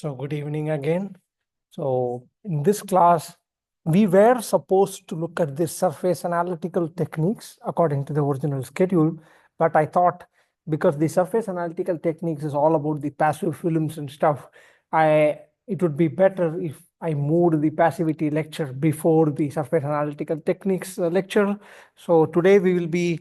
So good evening again. So in this class, we were supposed to look at the surface analytical techniques according to the original schedule, but I thought because the surface analytical techniques is all about the passive films and stuff, it would be better if I moved the passivity lecture before the surface analytical techniques lecture. So today we will be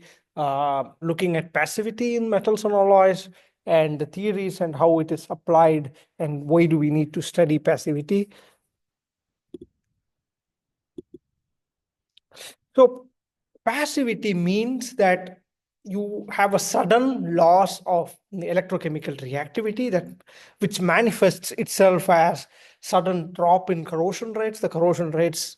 looking at passivity in metals and alloys and the theories and how it is applied and why do we need to study passivity. So passivity means that you have a sudden loss of the electrochemical reactivity that which manifests itself as sudden drop in corrosion rates. The corrosion rates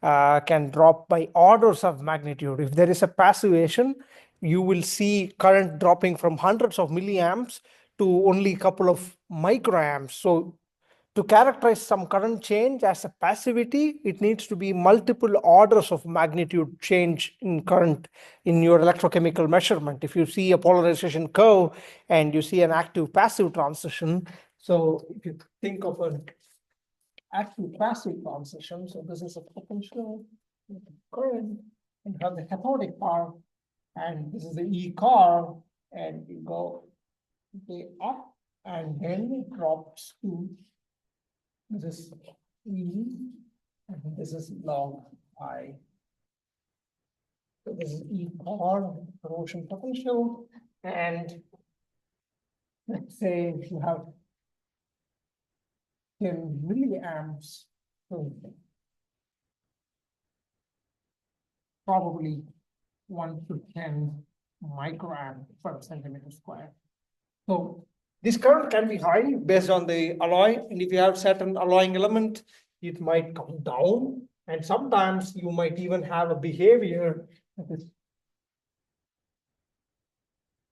can drop by orders of magnitude. If there is a passivation, you will see current dropping from hundreds of milliamps to only a couple of microamps. So to characterize some current change as a passivity, it needs to be multiple orders of magnitude change in current in your electrochemical measurement. If you see a polarization curve and you see an active passive transition, so if you think of an active passive transition, so this is a potential current and have the cathodic part, and this is the E curve, and you go up and then it drops to this is E, and this is log I. So this is E bar, corrosion potential, and let's say if you have 10 milliamps, so probably 1 to 10 microamp per centimeter square. So this current can be high based on the alloy, and if you have certain alloying element, it might come down, and sometimes you might even have a behavior that is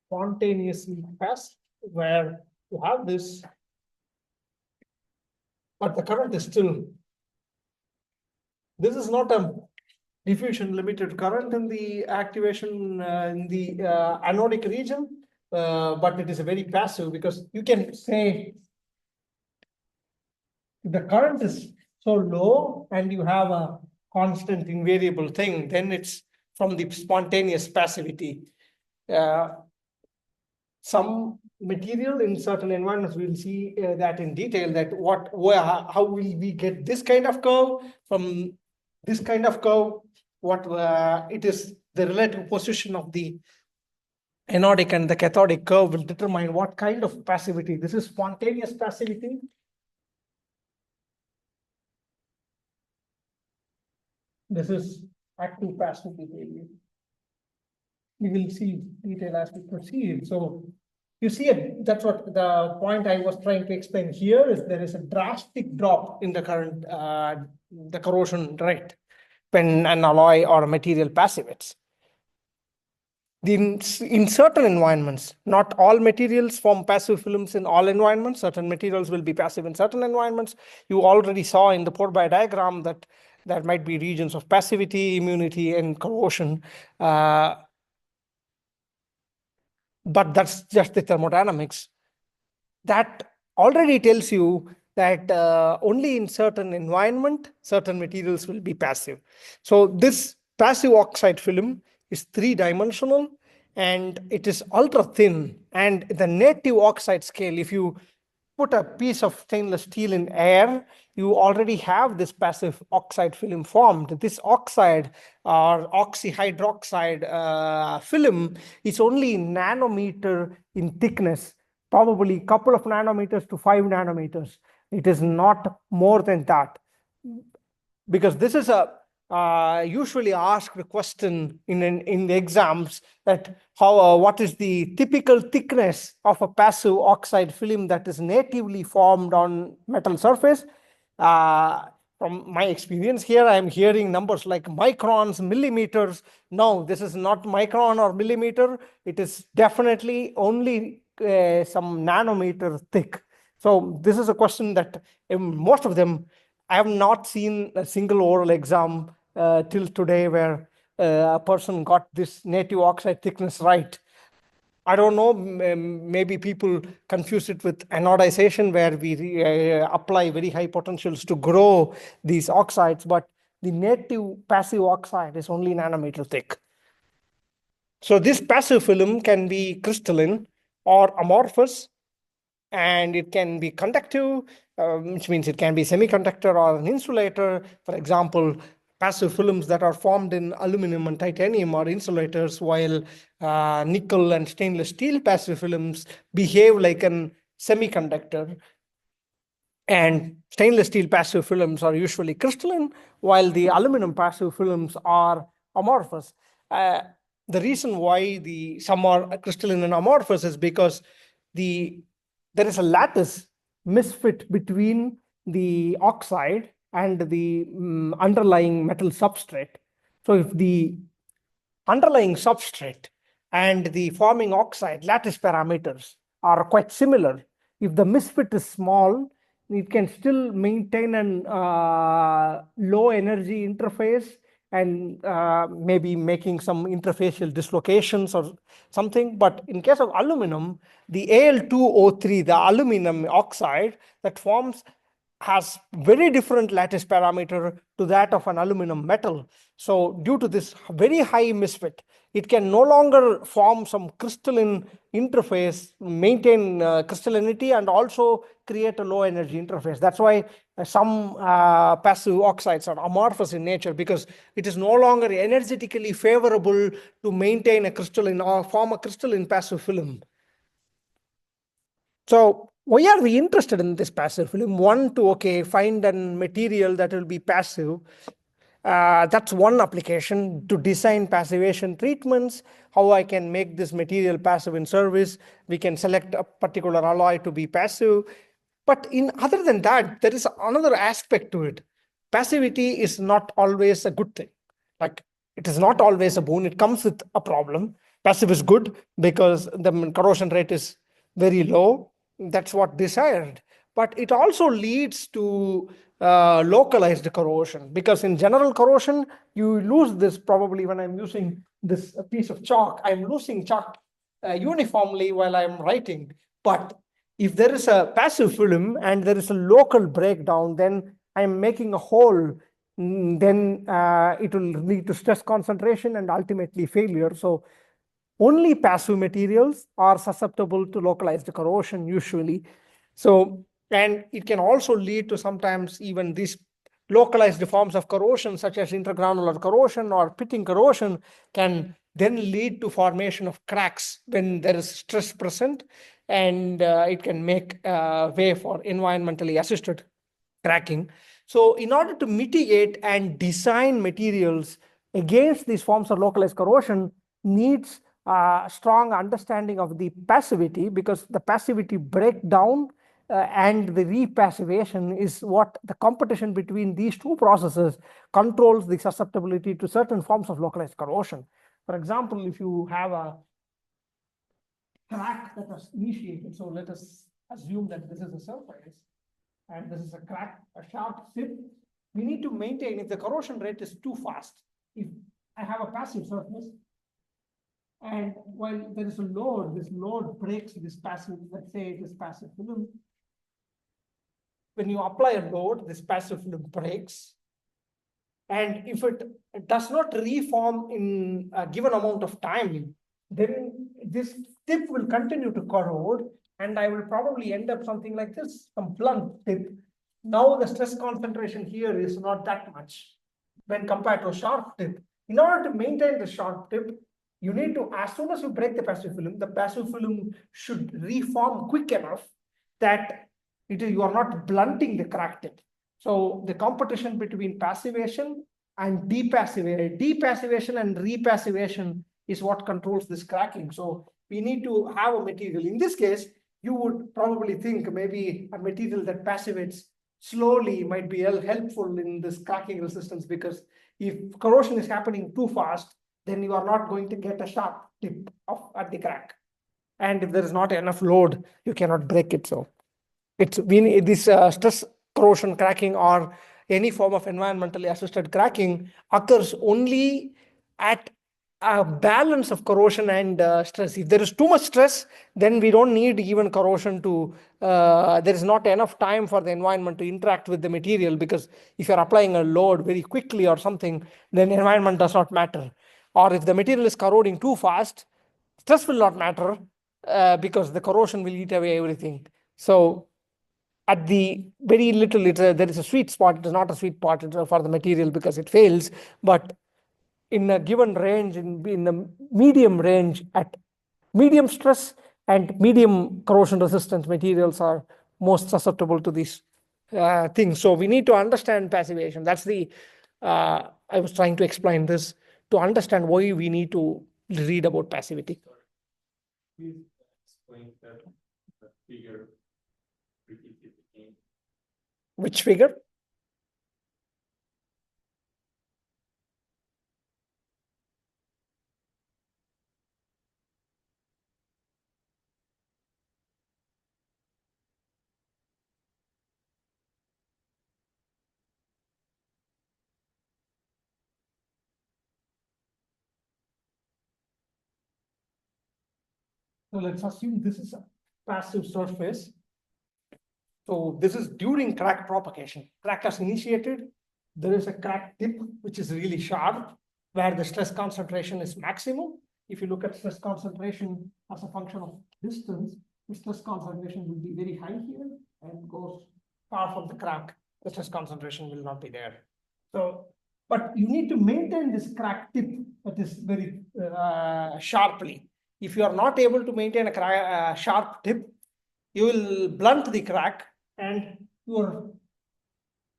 spontaneously fast, where you have this, but the current is still, this is not a diffusion limited current in the activation in the anodic region, but it is a very passive, because you can say the current is so low and you have a constant invariable thing, then it's from the spontaneous passivity. Some material in certain environments, we'll see that in detail, that how will we get this kind of curve from this kind of curve, what it is the relative position of the anodic and the cathodic curve will determine what kind of passivity. This is spontaneous passivity. This is active passive behavior. We will see detail as we proceed. So you see it, that's what the point I was trying to explain here is there is a drastic drop in the current, the corrosion rate when an alloy or a material passivates. In certain environments, not all materials form passive films in all environments. Certain materials will be passive in certain environments. You already saw in the Pourbaix diagram that there might be regions of passivity, immunity, and corrosion. But that's just the thermodynamics. That already tells you that only in certain environment, certain materials will be passive. So this passive oxide film is three-dimensional and it is ultra thin. And the native oxide scale, if you put a piece of stainless steel in air, you already have this passive oxide film formed. This oxide or oxyhydroxide film is only nanometer in thickness, probably a couple of nanometers to 5 nanometers. It is not more than that, because this is a usually asked question in the exams, that what is the typical thickness of a passive oxide film that is natively formed on metal surface. From my experience here, I am hearing numbers like microns, millimeters. No, this is not micron or millimeter. It is definitely only some nanometer thick. So this is a question that most of them, I have not seen a single oral exam till today where a person got this native oxide thickness right. I don't know, maybe people confuse it with anodization, where we apply very high potentials to grow these oxides, but the native passive oxide is only nanometer thick. So this passive film can be crystalline or amorphous, and it can be conductive, which means it can be semiconductor or an insulator. For example, passive films that are formed in aluminum and titanium are insulators, while nickel and stainless steel passive films behave like an semiconductor. And stainless steel passive films are usually crystalline, while the aluminum passive films are amorphous. Uh, the reason why some are crystalline and amorphous is because there is a lattice misfit between the oxide and the underlying metal substrate. So if the underlying substrate and the forming oxide lattice parameters are quite similar, if the misfit is small, it can still maintain an low energy interface, and maybe making some interfacial dislocations or something. But in case of aluminum, the Al2O3, the aluminum oxide that forms, has very different lattice parameter to that of an aluminum metal. So due to this very high misfit, it can no longer form some crystalline interface, maintain crystallinity, and also create a low energy interface. That's why some passive oxides are amorphous in nature, because it is no longer energetically favorable to maintain a crystalline or form a crystalline passive film. So why are we interested in this passive film? One, to find a material that will be passive. That's one application. To design passivation treatments, how I can make this material passive in service. We can select a particular alloy to be passive. But in other than that, there is another aspect to it. Passivity is not always a good thing. Like, it is not always a boon. It comes with a problem. Passive is good because the corrosion rate is very low. That's what desired. But it also leads to localized corrosion, because in general corrosion, you lose this. Probably when I'm using this piece of chalk, I'm losing chalk uniformly while I'm writing. But if there is a passive film and there is a local breakdown, then I'm making a hole. Then it will lead to stress concentration and ultimately failure. So only passive materials are susceptible to localized corrosion usually. So, and it can also lead to sometimes even these localized forms of corrosion, such as intergranular corrosion or pitting corrosion, can then lead to formation of cracks when there is stress present, and it can make way for environmentally assisted cracking. So in order to mitigate and design materials against these forms of localized corrosion needs a strong understanding of the passivity, because the passivity breakdown and the repassivation is what the competition between these two processes controls the susceptibility to certain forms of localized corrosion. For example, if you have a crack that was initiated, so let us assume that this is a surface and this is a crack, a sharp tip, we need to maintain, if the corrosion rate is too fast, if I have a passive surface, and while there is a load, this load breaks this passive, let's say this passive film. When you apply a load, this passive film breaks. And if it does not reform in a given amount of time, then this tip will continue to corrode, and I will probably end up something like this, some blunt tip. Now the stress concentration here is not that much when compared to a sharp tip. In order to maintain the sharp tip, you need to, as soon as you break the passive film should reform quick enough that you are not blunting the crack tip. So the competition between passivation and depassivation and repassivation is what controls this cracking. So we need to have a material. In this case, you would probably think maybe a material that passivates slowly might be helpful in this cracking resistance, because if corrosion is happening too fast, then you are not going to get a sharp tip at the crack. And if there is not enough load, you cannot break it. So it's this stress corrosion cracking or any form of environmentally assisted cracking occurs only at a balance of corrosion and stress. If there is too much stress, then we don't need even corrosion to, there is not enough time for the environment to interact with the material, because if you're applying a load very quickly or something, then environment does not matter. Or if the material is corroding too fast, stress will not matter, because the corrosion will eat away everything. So at the very little, there is a sweet spot. It is not a sweet spot for the material because it fails, but in a given range, in the medium range, at medium stress and medium corrosion resistance, materials are most susceptible to these things. So we need to understand passivation. That's the, I was trying to explain this to understand why we need to read about passivity. Please explain that the figure repeated again. Which figure? So let's assume this is a passive surface. So this is during crack propagation. Crack has initiated. There is a crack tip, which is really sharp, where the stress concentration is maximum. If you look at stress concentration as a function of distance, the stress concentration will be very high here and goes far from the crack. The stress concentration will not be there. So, but you need to maintain this crack tip that is very sharply. If you are not able to maintain a sharp tip, you will blunt the crack and your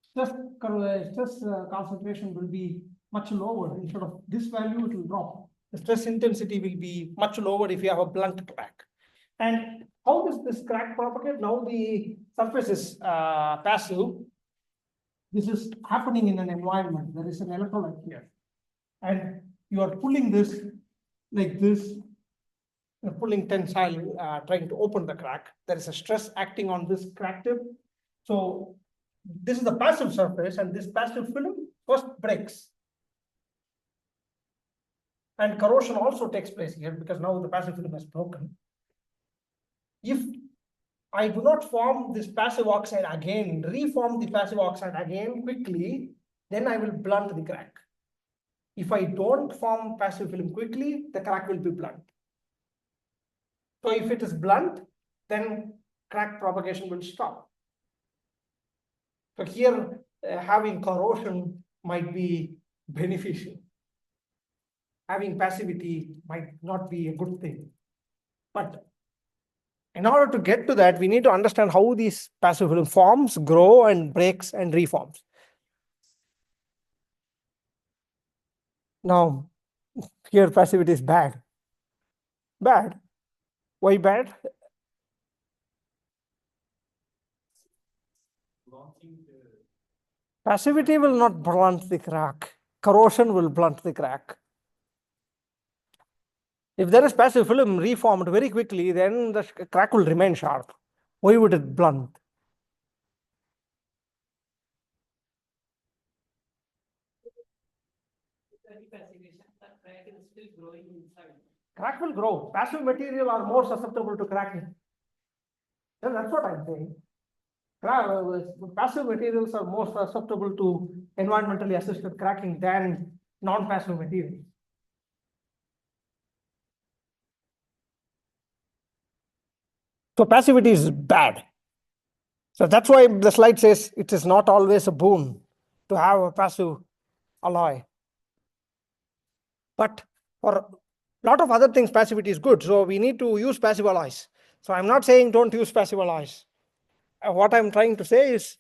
stress concentration will be much lower. Instead of this value, it will drop. The stress intensity will be much lower if you have a blunt crack. And how does this crack propagate? Now the surface is passive. This is happening in an environment. There is an electrolyte here. And you are pulling this like this. You're pulling tensile, trying to open the crack. There is a stress acting on this crack tip. So this is the passive surface, and this passive film first breaks. And corrosion also takes place here because now the passive film has broken. If I do not form this passive oxide again, reform the passive oxide again quickly, then I will blunt the crack. If I don't form passive film quickly, the crack will be blunt. So if it is blunt, then crack propagation will stop. So here, having corrosion might be beneficial. Having passivity might not be a good thing. But in order to get to that, we need to understand how these passive film forms, grow, and breaks and reforms. Now, here passivity is bad. Bad. Why bad? Passivity will not blunt the crack. Corrosion will blunt the crack. If there is passive film reformed very quickly, then the crack will remain sharp. Why would it blunt? Crack will grow. Passive material are more susceptible to cracking. That's what I'm saying. Passive materials are more susceptible to environmentally assisted cracking than non-passive materials. So passivity is bad. So that's why the slide says it is not always a boon to have a passive alloy. But for a lot of other things, passivity is good. So we need to use passive alloys. So I'm not saying don't use passive alloys. What I'm trying to say is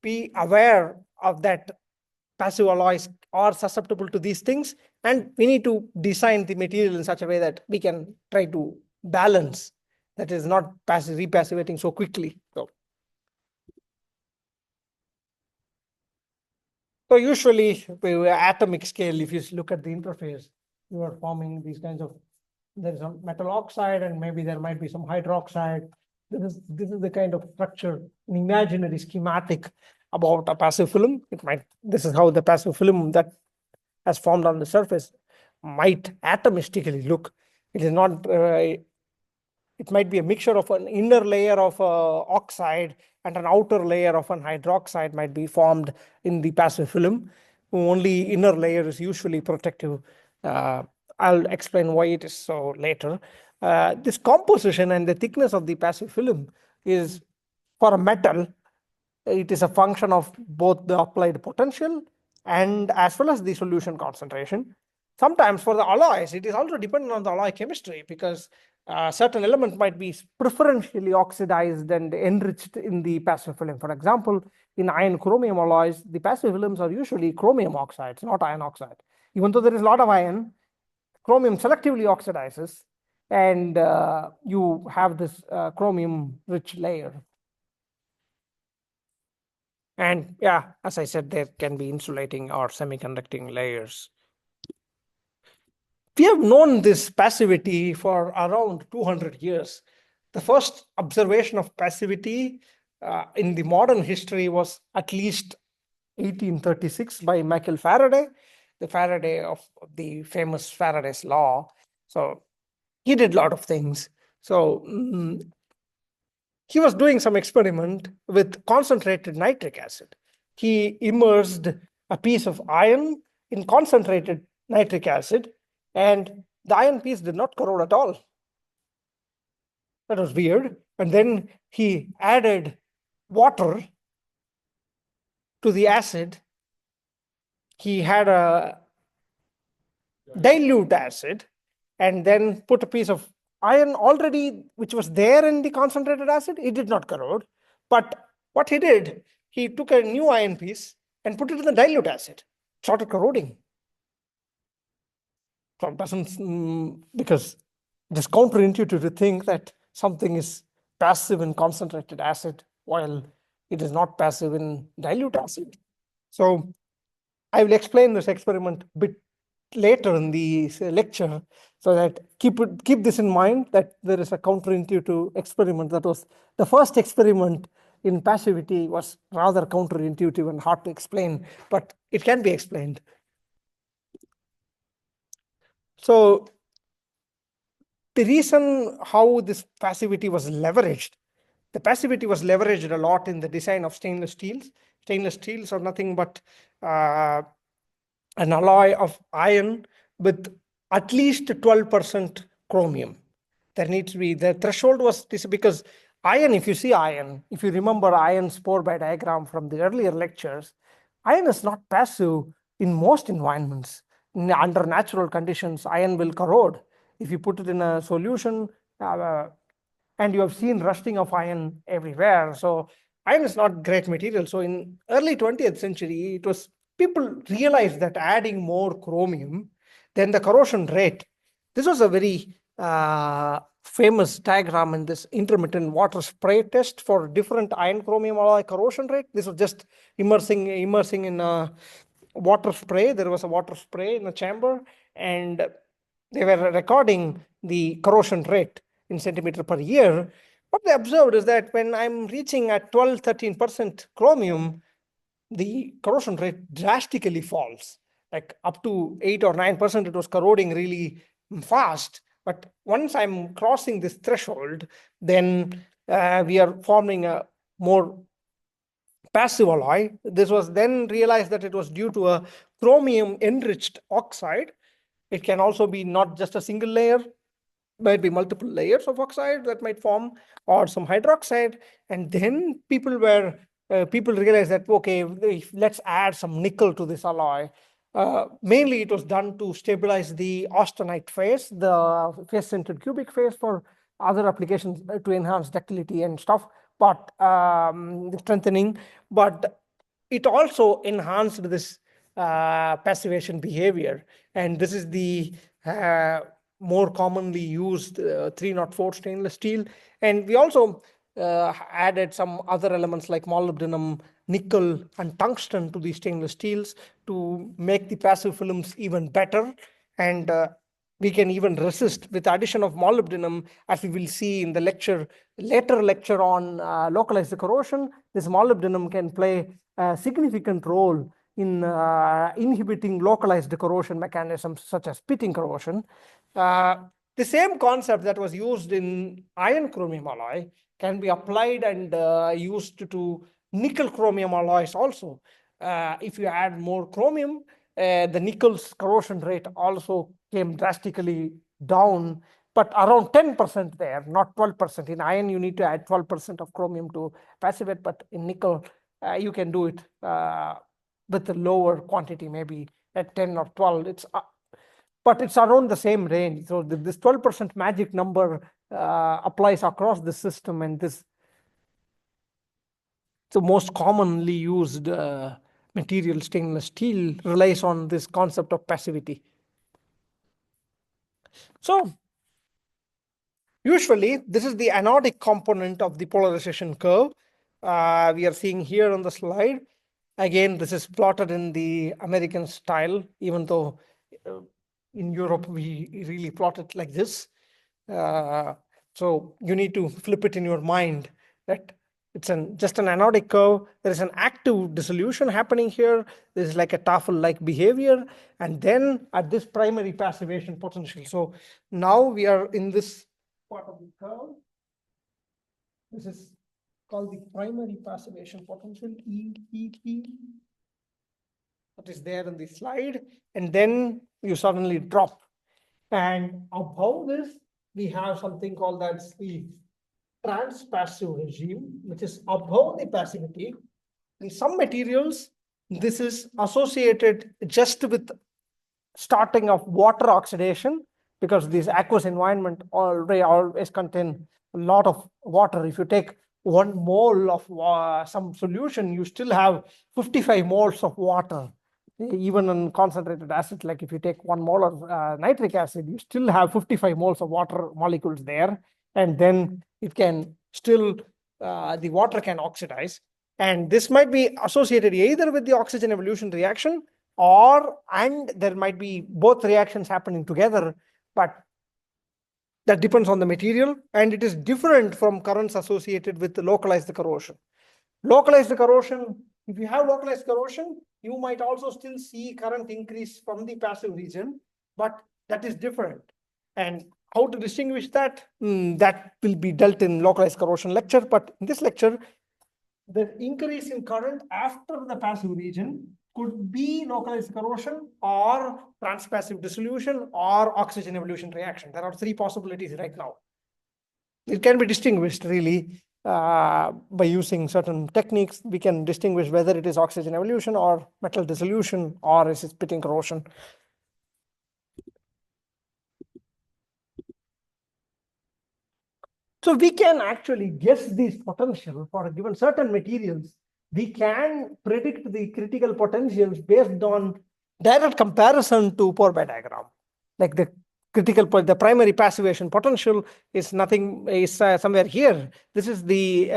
be aware of that passive alloys are susceptible to these things, and we need to design the material in such a way that we can try to balance, that is not repassivating so quickly. So usually atomic scale, if you look at the interface, you are forming these kinds of, there is some metal oxide and maybe there might be some hydroxide. This is the kind of structure, an imaginary schematic about a passive film. This is how the passive film that has formed on the surface. might atomistically look. It is not. It might be a mixture of an inner layer of oxide and an outer layer of an hydroxide might be formed in the passive film. Only inner layer is usually protective. Uh, I'll explain why it is so later. This composition and the thickness of the passive film is, for a metal, it is a function of both the applied potential and as well as the solution concentration. Sometimes for the alloys, it is also dependent on the alloy chemistry, because certain elements might be preferentially oxidized and enriched in the passive film. For example, in iron chromium alloys, the passive films are usually chromium oxides, not iron oxide. Even though there is a lot of iron, chromium selectively oxidizes, and you have this chromium rich layer. And yeah, as I said, there can be insulating or semiconducting layers. We have known this passivity for around 200 years. The first observation of passivity in the modern history was at least 1836 by Michael Faraday, the Faraday of the famous Faraday's law. So he did a lot of things. So he was doing some experiment with concentrated nitric acid. He immersed a piece of iron in concentrated nitric acid, and the iron piece did not corrode at all. That was weird. And then he added water to the acid. He had a dilute acid and then put a piece of iron already, which was there in the concentrated acid. It did not corrode. But what he did, he took a new iron piece and put it in the dilute acid. It started corroding. So it doesn't, because it is counterintuitive to think that something is passive in concentrated acid while it is not passive in dilute acid. So I will explain this experiment a bit later in the lecture, so that keep this in mind, that there is a counterintuitive experiment. That was the first experiment in passivity, was rather counterintuitive and hard to explain, but it can be explained. So the reason how this passivity was leveraged, the passivity was leveraged a lot in the design of stainless steels. Stainless steels are nothing but an alloy of iron with at least 12% chromium. There needs to be, the threshold was this, because iron, if you see iron, if you remember iron spore by diagram from the earlier lectures, iron is not passive in most environments. Under natural conditions, iron will corrode. If you put it in a solution, and you have seen rusting of iron everywhere. So iron is not great material. So in early 20th century, it was, people realized that adding more chromium, then the corrosion rate. This was a very famous diagram in this intermittent water spray test for different iron chromium alloy corrosion rate. This was just immersing in a water spray. There was a water spray in a chamber, and they were recording the corrosion rate in centimeter per year. What they observed is that when I'm reaching at 12, 13% chromium, the corrosion rate drastically falls. Like up to 8 or 9%, it was corroding really fast. But once I'm crossing this threshold, then we are forming a more passive alloy. This was then realized that it was due to a chromium enriched oxide. It can also be not just a single layer, might be multiple layers of oxide that might form, or some hydroxide. And then people realized that, okay, let's add some nickel to this alloy. Mainly it was done to stabilize the austenite phase, the face-centered cubic phase, for other applications to enhance ductility and stuff, but strengthening. But it also enhanced this passivation behavior. And this is the more commonly used 304 stainless steel. And we also added some other elements like molybdenum, nickel, and tungsten to the stainless steels to make the passive films even better. And we can even resist with the addition of molybdenum, as we will see in the later lecture on localized corrosion. This molybdenum can play a significant role in inhibiting localized corrosion mechanisms such as pitting corrosion. The same concept that was used in iron chromium alloy can be applied and used to nickel chromium alloys also. If you add more chromium, the nickel's corrosion rate also came drastically down, but around 10% there, not 12%. In iron, you need to add 12% of chromium to passivate, but in nickel, you can do it with a lower quantity, maybe at 10 or 12. But it's around the same range. So this 12% magic number applies across the system, and this the most commonly used material, stainless steel, relies on this concept of passivity. So usually, this is the anodic component of the polarization curve we are seeing here on the slide. Again, this is plotted in the American style, even though in Europe we really plot it like this. So you need to flip it in your mind that it's just an anodic curve. There is an active dissolution happening here. This is like a Tafel-like behavior. And then at this primary passivation potential. So now we are in this part of the curve. This is called the primary passivation potential, E. That is there in the slide. And then you suddenly drop. And above this, we have something called that's the transpassive regime, which is above the passivity. In some materials, this is associated just with starting of water oxidation, because this aqueous environment always contain a lot of water. If you take 1 mole of some solution, you still have 55 moles of water. Even in concentrated acid, like if you take 1 mole of nitric acid, you still have 55 moles of water molecules there. And then it can still, the water can oxidize. And this might be associated either with the oxygen evolution reaction, and there might be both reactions happening together, but that depends on the material, and it is different from currents associated with the localized corrosion. Localized corrosion, if you have localized corrosion, you might also still see current increase from the passive region, but that is different. And how to distinguish that? That will be dealt in localized corrosion lecture, but in this lecture, the increase in current after the passive region could be localized corrosion or transpassive dissolution or oxygen evolution reaction. There are 3 possibilities right now. It can be distinguished really by using certain techniques. We can distinguish whether it is oxygen evolution or metal dissolution or is it pitting corrosion. So we can actually guess these potential for given certain materials. We can predict the critical potentials based on direct comparison to Pourbaix diagram. Like the primary passivation potential is somewhere here. This is the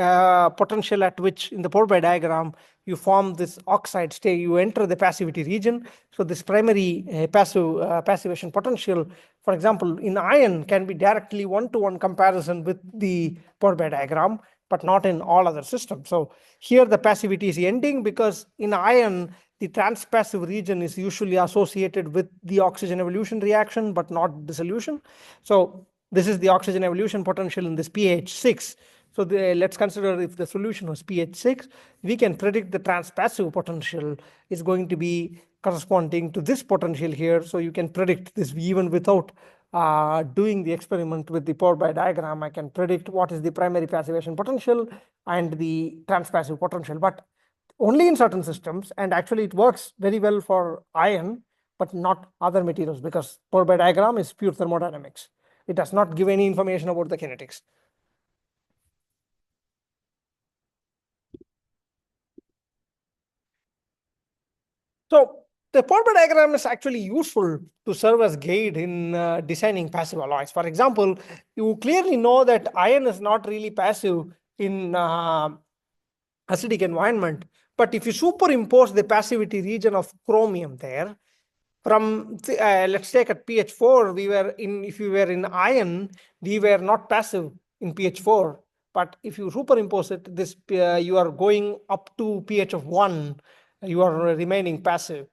potential at which in the Pourbaix diagram you form this oxide state. You enter the passivity region. So this primary passivation potential, for example, in iron can be directly 1-to-1 comparison with the Pourbaix diagram, but not in all other systems. So here the passivity is ending because in iron, the transpassive region is usually associated with the oxygen evolution reaction, but not dissolution. So this is the oxygen evolution potential in this pH 6. So let's consider if the solution was pH 6, we can predict the transpassive potential is going to be corresponding to this potential here. So you can predict this even without doing the experiment with the Pourbaix diagram. I can predict what is the primary passivation potential and the transpassive potential, but only in certain systems. And actually it works very well for iron, but not other materials, because Pourbaix diagram is pure thermodynamics. It does not give any information about the kinetics. So the Pourbaix diagram is actually useful to serve as guide in designing passive alloys. For example, you clearly know that iron is not really passive in acidic environment, but if you superimpose the passivity region of chromium there, from let's take at pH 4, if we were in iron, we were not passive in pH 4. But if you superimpose it, you are going up to pH of 1. you are remaining passive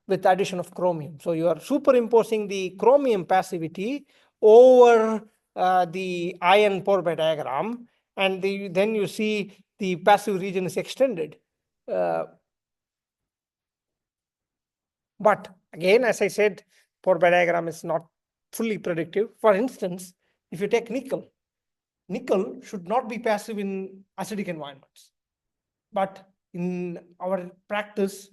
with addition of chromium. So you are superimposing the chromium passivity over the iron Pourbaix diagram, and then you see the passive region is extended. But again, as I said, Pourbaix diagram is not fully predictive. For instance, if you take nickel, nickel should not be passive in acidic environments. But in our practice,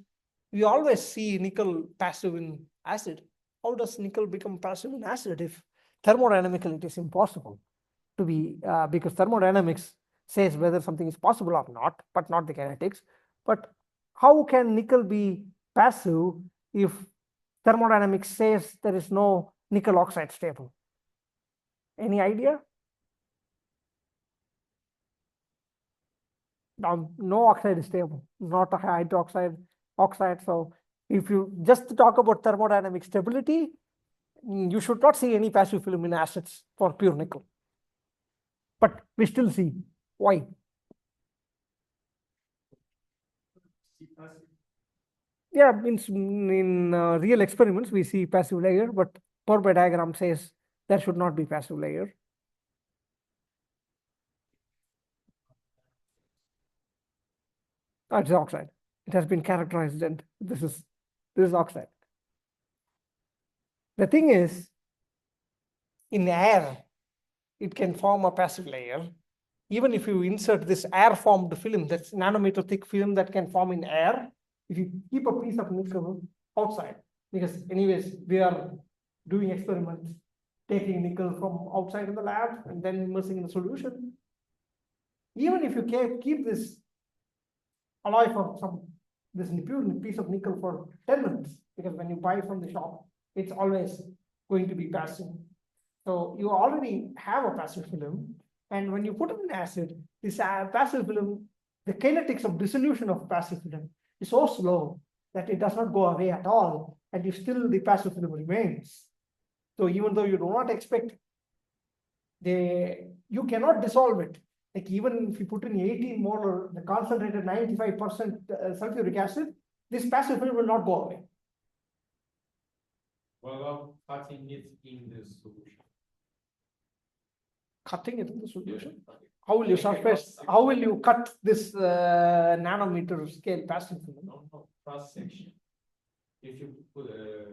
we always see nickel passive in acid. How does nickel become passive in acid if thermodynamically it is impossible to be, because thermodynamics says whether something is possible or not, but not the kinetics. But how can nickel be passive if thermodynamics says there is no nickel oxide stable? Any idea? No oxide is stable, not a hydroxide oxide. So if you just talk about thermodynamic stability, you should not see any passive film in acids for pure nickel. But we still see. Why? Yeah, means in real experiments, we see passive layer, but Pourbaix diagram says there should not be passive layer. It's oxide. It has been characterized, and this is oxide. The thing is, in air, it can form a passive layer. Even if you insert this air-formed film, that's nanometer thick film that can form in air, if you keep a piece of nickel outside, because anyways, we are doing experiments, taking nickel from outside in the lab and then immersing in the solution. Even if you keep this alloy for this pure piece of nickel for 10 minutes, because when you buy from the shop, it's always going to be passive. So you already have a passive film, and when you put it in acid, this passive film, the kinetics of dissolution of passive film is so slow that it does not go away at all, and the passive film remains. So even though you do not expect, you cannot dissolve it. Like even if you put in 18 molar, the concentrated 95% sulfuric acid, this passive film will not go away. What about cutting it in the solution? Cutting it in the solution? How will you surface? How will you cut this nanometer scale passive film? No, cross section. If you put a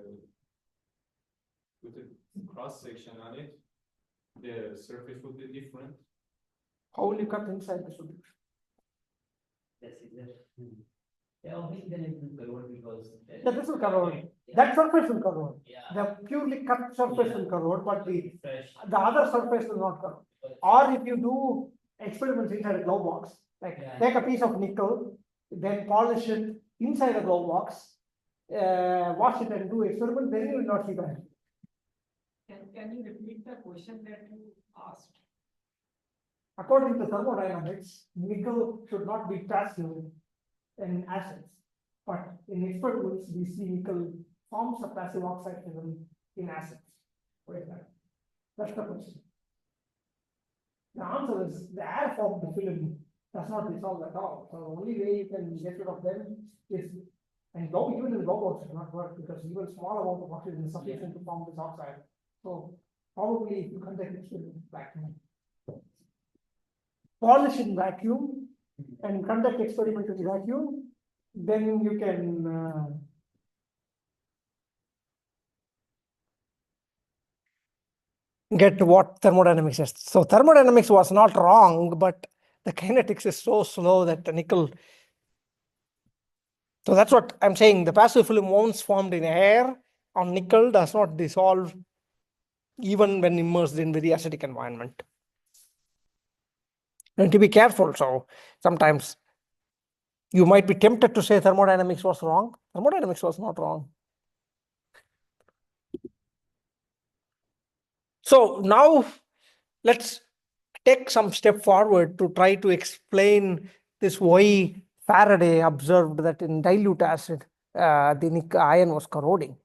cross section on it, the surface would be different. How will you cut inside the solution? Yes, exactly. Yeah, obviously then it will corrode because This will corrode. That surface will corrode. Yeah. The purely cut surface will corrode, but fresh. the other surface will not corrode. Or if you do experiments inside a glove box, like take a piece of nickel, then polish it inside a glove box, wash it and do experiment, then you will not see that. Can you repeat the question that you asked? According to thermodynamics, nickel should not be passive in acids. But in experiments, we see nickel forms a passive oxide film in acids. For example, that's the question. The answer is the air formed film does not dissolve at all. So the only way you can get rid of them is, and even in robots does not work because even small amount of oxygen is sufficient to form this oxide. So probably if you conduct experiment vacuum, polish in vacuum and conduct experiment in vacuum, then you can get what thermodynamics is. So thermodynamics was not wrong, but the kinetics is so slow that the nickel. So that's what I'm saying. The passive film once formed in air on nickel does not dissolve even when immersed in very acidic environment. You need to be careful. So sometimes you might be tempted to say thermodynamics was wrong. Thermodynamics was not wrong. So now let's take some step forward to try to explain this why Faraday observed that in dilute acid, the iron was corroding.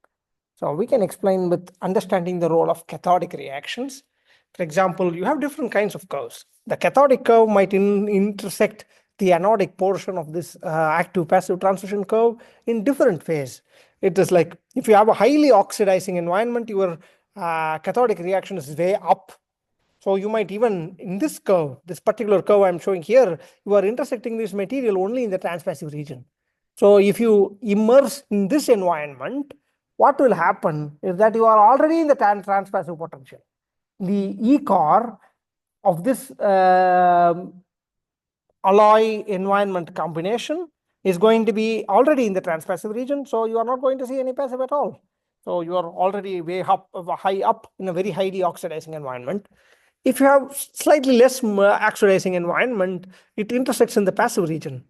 So we can explain with understanding the role of cathodic reactions. For example, you have different kinds of curves. The cathodic curve might intersect the anodic portion of this active passive transition curve in different ways. It is like if you have a highly oxidizing environment, your cathodic reaction is way up. So you might even in this curve, this particular curve I'm showing here, you are intersecting this material only in the transpassive region. So if you immerse in this environment, what will happen is that you are already in the transpassive potential. The E core of this alloy environment combination is going to be already in the transpassive region, so you are not going to see any passive at all. So you are already way up, high up in a very highly oxidizing environment. If you have slightly less oxidizing environment, it intersects in the passive region.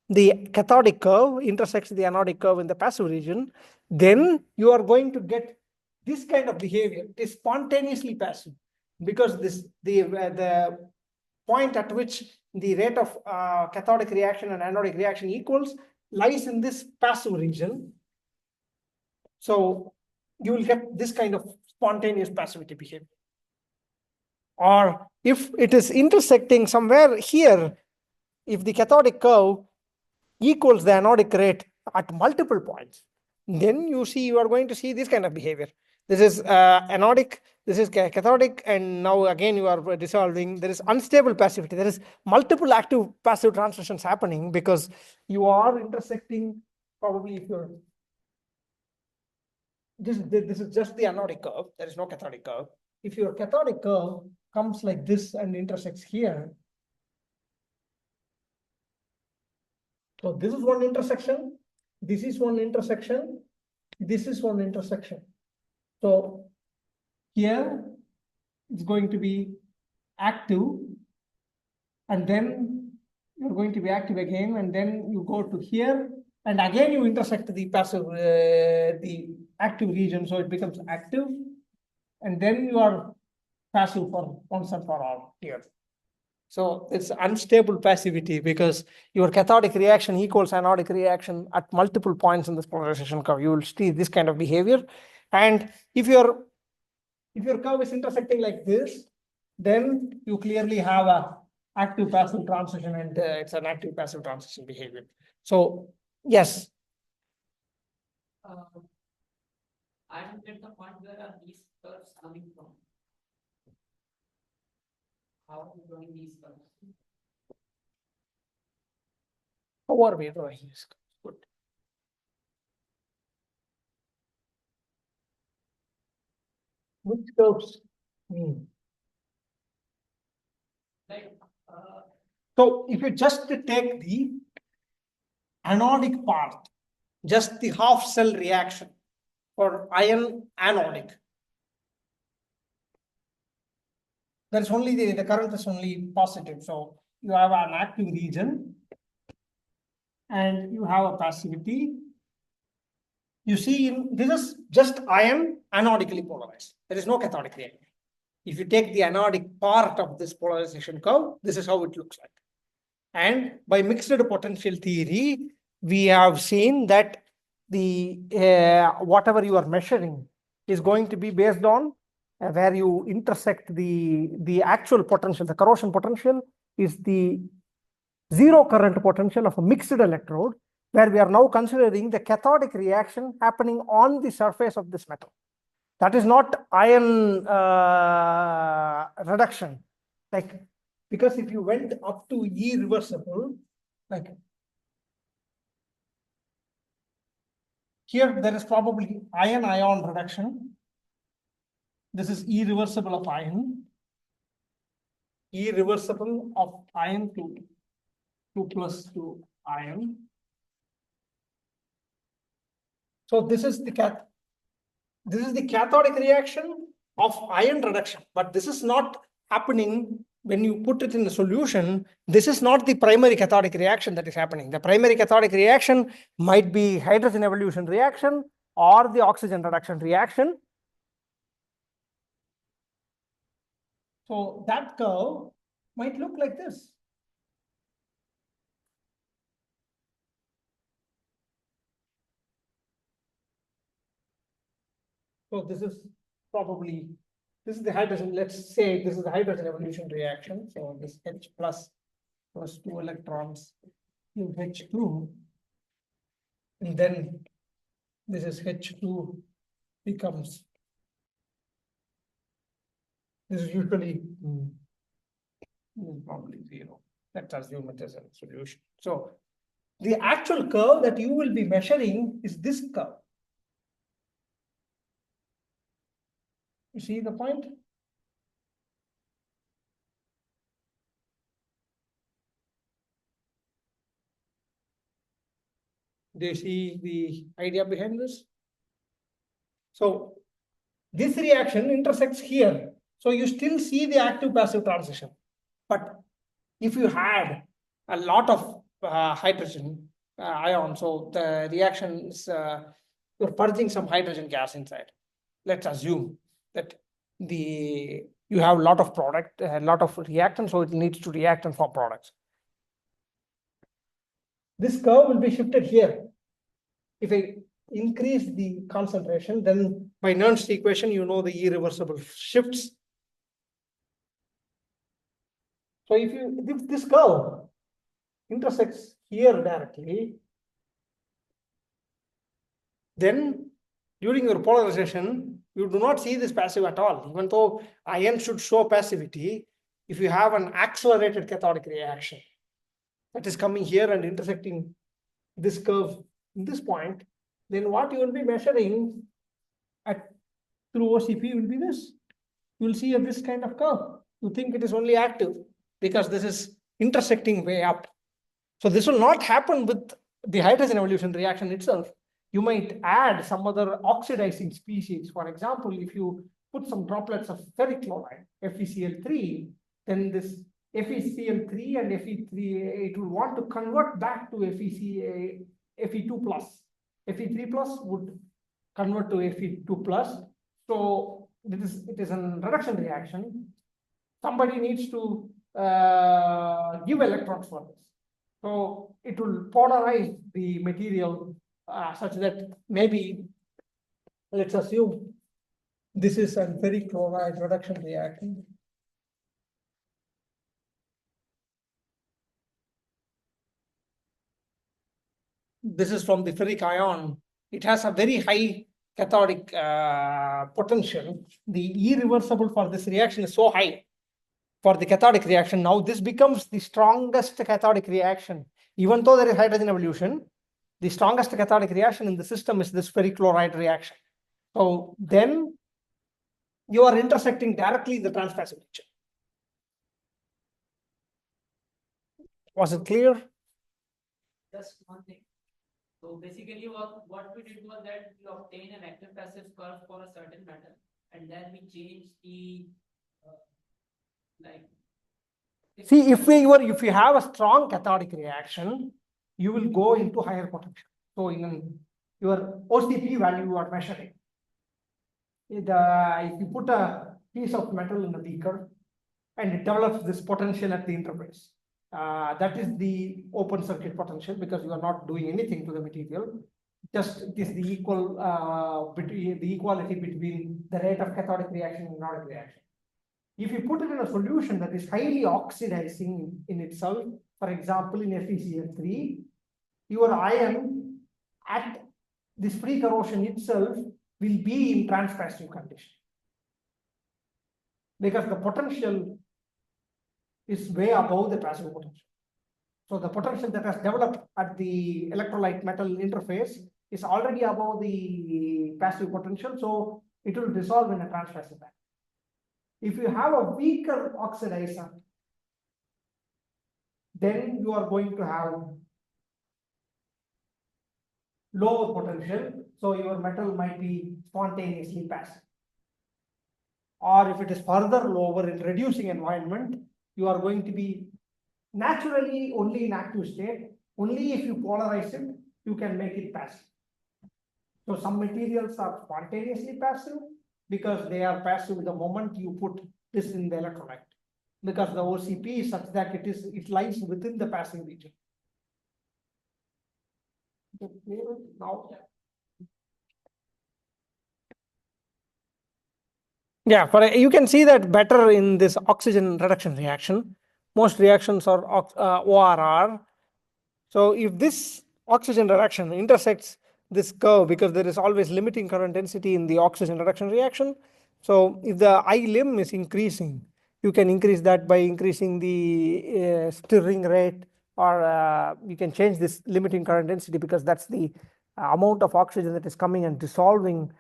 The cathodic curve intersects the anodic curve in the passive region. Then you are going to get this kind of behavior. It is spontaneously passive because the point at which the rate of cathodic reaction and anodic reaction equals lies in this passive region. So you will get this kind of spontaneous passivity behavior. Or if it is intersecting somewhere here, if the cathodic curve equals the anodic rate at multiple points, then you are going to see this kind of behavior. This is anodic, this is cathodic, and now again you are dissolving. There is unstable passivity. There is multiple active passive transitions happening because you are intersecting. Probably if you're this is just the anodic curve. There is no cathodic curve. If your cathodic curve comes like this and intersects here, so this is one intersection, this is one intersection, this is one intersection. So here it's going to be active, and then you're going to be active again, and then you go to here, and again you intersect the passive, the active region, so it becomes active, and then you are passive for once and for all here. So it's unstable passivity because your cathodic reaction equals anodic reaction at multiple points in this polarization curve. You will see this kind of behavior. And if your curve is intersecting like this, then you clearly have a active passive transition, and it's an active passive transition behavior. So yes. I don't get the point where are these curves coming from? How are we drawing these curves? How are we drawing this? Good. Which curves? Like, So if you just take the anodic part, just the half cell reaction for iron anodic, there is only the current is only positive. So you have an active region and you have a passivity. You see, this is just iron anodically polarized. There is no cathodic reaction. If you take the anodic part of this polarization curve, this is how it looks like. And by mixed potential theory, we have seen that the whatever you are measuring is going to be based on where you intersect the actual potential. The corrosion potential is the zero current potential of a mixed electrode, where we are now considering the cathodic reaction happening on the surface of this metal. That is not ion reduction. Like, because if you went up to irreversible, like here, there is probably ion-ion reduction. This is irreversible of ion. Irreversible of ion to 2+2 ion. So this is the cathodic reaction of ion reduction, but this is not happening when you put it in a solution. This is not the primary cathodic reaction that is happening. The primary cathodic reaction might be hydrogen evolution reaction or the oxygen reduction reaction. So that curve might look like this. So this is probably, this is the hydrogen, let's say this is the hydrogen evolution reaction. So this H plus plus 2 electrons in H2, and then this is H2 becomes, this is usually probably 0. Let's assume it as a solution. So the actual curve that you will be measuring is this curve. You see the point? Do you see the idea behind this? So this reaction intersects here. So you still see the active passive transition. But if you had a lot of hydrogen ion, so the reaction is you're purging some hydrogen gas inside. Let's assume that you have a lot of product, a lot of reactant, so it needs to react and form products. This curve will be shifted here. If I increase the concentration, then by Nernst equation, you know the irreversible shifts. So if this curve intersects here directly, then during your polarization, you do not see this passive at all. Even though ion should show passivity, if you have an accelerated cathodic reaction that is coming here and intersecting this curve in this point, then what you will be measuring through OCP will be this. You will see this kind of curve. You think it is only active because this is intersecting way up. So this will not happen with the hydrogen evolution reaction itself. You might add some other oxidizing species. For example, if you put some droplets of ferric chloride, FeCl3, then this FeCl3 and Fe3, it will want to convert back to Fe2 plus. Fe3 plus would convert to Fe2 plus. So it is a reduction reaction. Somebody needs to give electrons for this. So it will polarize the material such that maybe, let's assume this is a ferric chloride reduction reaction. This is from the ferric ion. It has a very high cathodic potential. The irreversible for this reaction is so high for the cathodic reaction. Now this becomes the strongest cathodic reaction. Even though there is hydrogen evolution, the strongest cathodic reaction in the system is this ferric chloride reaction. So then you are intersecting directly the transpassive region. Was it clear? Just one thing. So basically what we did was that we obtain an active passive curve for a certain metal, and then we change the See, if you have a strong cathodic reaction, you will go into higher potential. So in your OCP value you are measuring. If you put a piece of metal in a beaker and it develops this potential at the interface, that is the open circuit potential because you are not doing anything to the material. Just it is the equality between the rate of cathodic reaction and anodic reaction. If you put it in a solution that is highly oxidizing in itself, for example, in FeCl3, your ion at this free corrosion itself will be in transpassive condition because the potential is way above the passive potential. So the potential that has developed at the electrolyte metal interface is already above the passive potential, so it will dissolve in a transpassive band. If you have a weaker oxidizer, then you are going to have lower potential, so your metal might be spontaneously passive. Or if it is further lower in reducing environment, you are going to be naturally only in active state. Only if you polarize it, you can make it passive. So some materials are spontaneously passive because they are passive the moment you put this in the electrolyte, because the OCP is such that it lies within the passive region. Now, yeah, you can see that better in this oxygen reduction reaction. most reactions are ORR. So if this oxygen reduction intersects this curve, because there is always limiting current density in the oxygen reduction reaction, so if the I limb is increasing, you can increase that by increasing the stirring rate, or you can change this limiting current density, because that's the amount of oxygen that is coming and dissolving,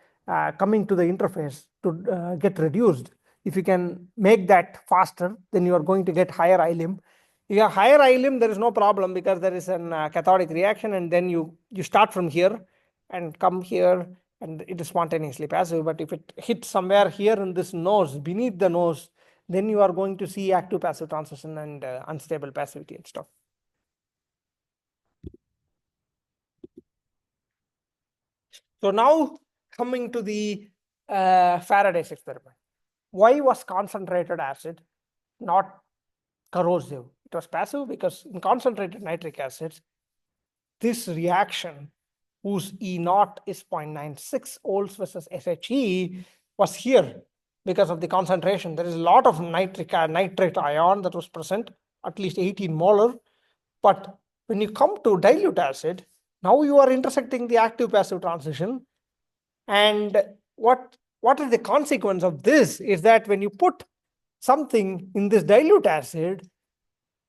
coming to the interface to get reduced. If you can make that faster, then you are going to get higher I limb. If you have higher I limb, there is no problem, because there is an cathodic reaction, and then you start from here and come here, and it is spontaneously passive. But if it hits somewhere here in this nose, beneath the nose, then you are going to see active passive transition and unstable passivity and stuff. So now coming to the Faraday's experiment. Why was concentrated acid not corrosive? It was passive because in concentrated nitric acid, this reaction, whose E naught is 0.96 volts versus SHE, was here because of the concentration. There is a lot of nitrate ion that was present, at least 18 molar. But when you come to dilute acid, now you are intersecting the active passive transition. And what is the consequence of this is that when you put something in this dilute acid,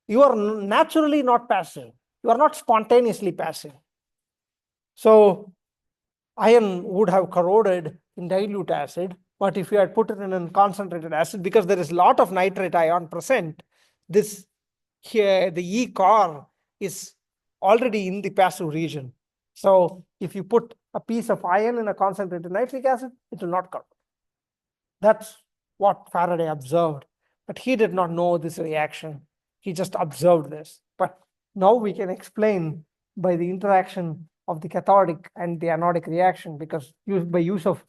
you are naturally not passive. You are not spontaneously passive. So iron would have corroded in dilute acid, but if you had put it in a concentrated acid, because there is a lot of nitrate ion present, this here, the E core is already in the passive region. So if you put a piece of iron in a concentrated nitric acid, it will not corrode. That's what Faraday observed, but he did not know this reaction. He just observed this. But now we can explain by the interaction of the cathodic and the anodic reaction, because by use of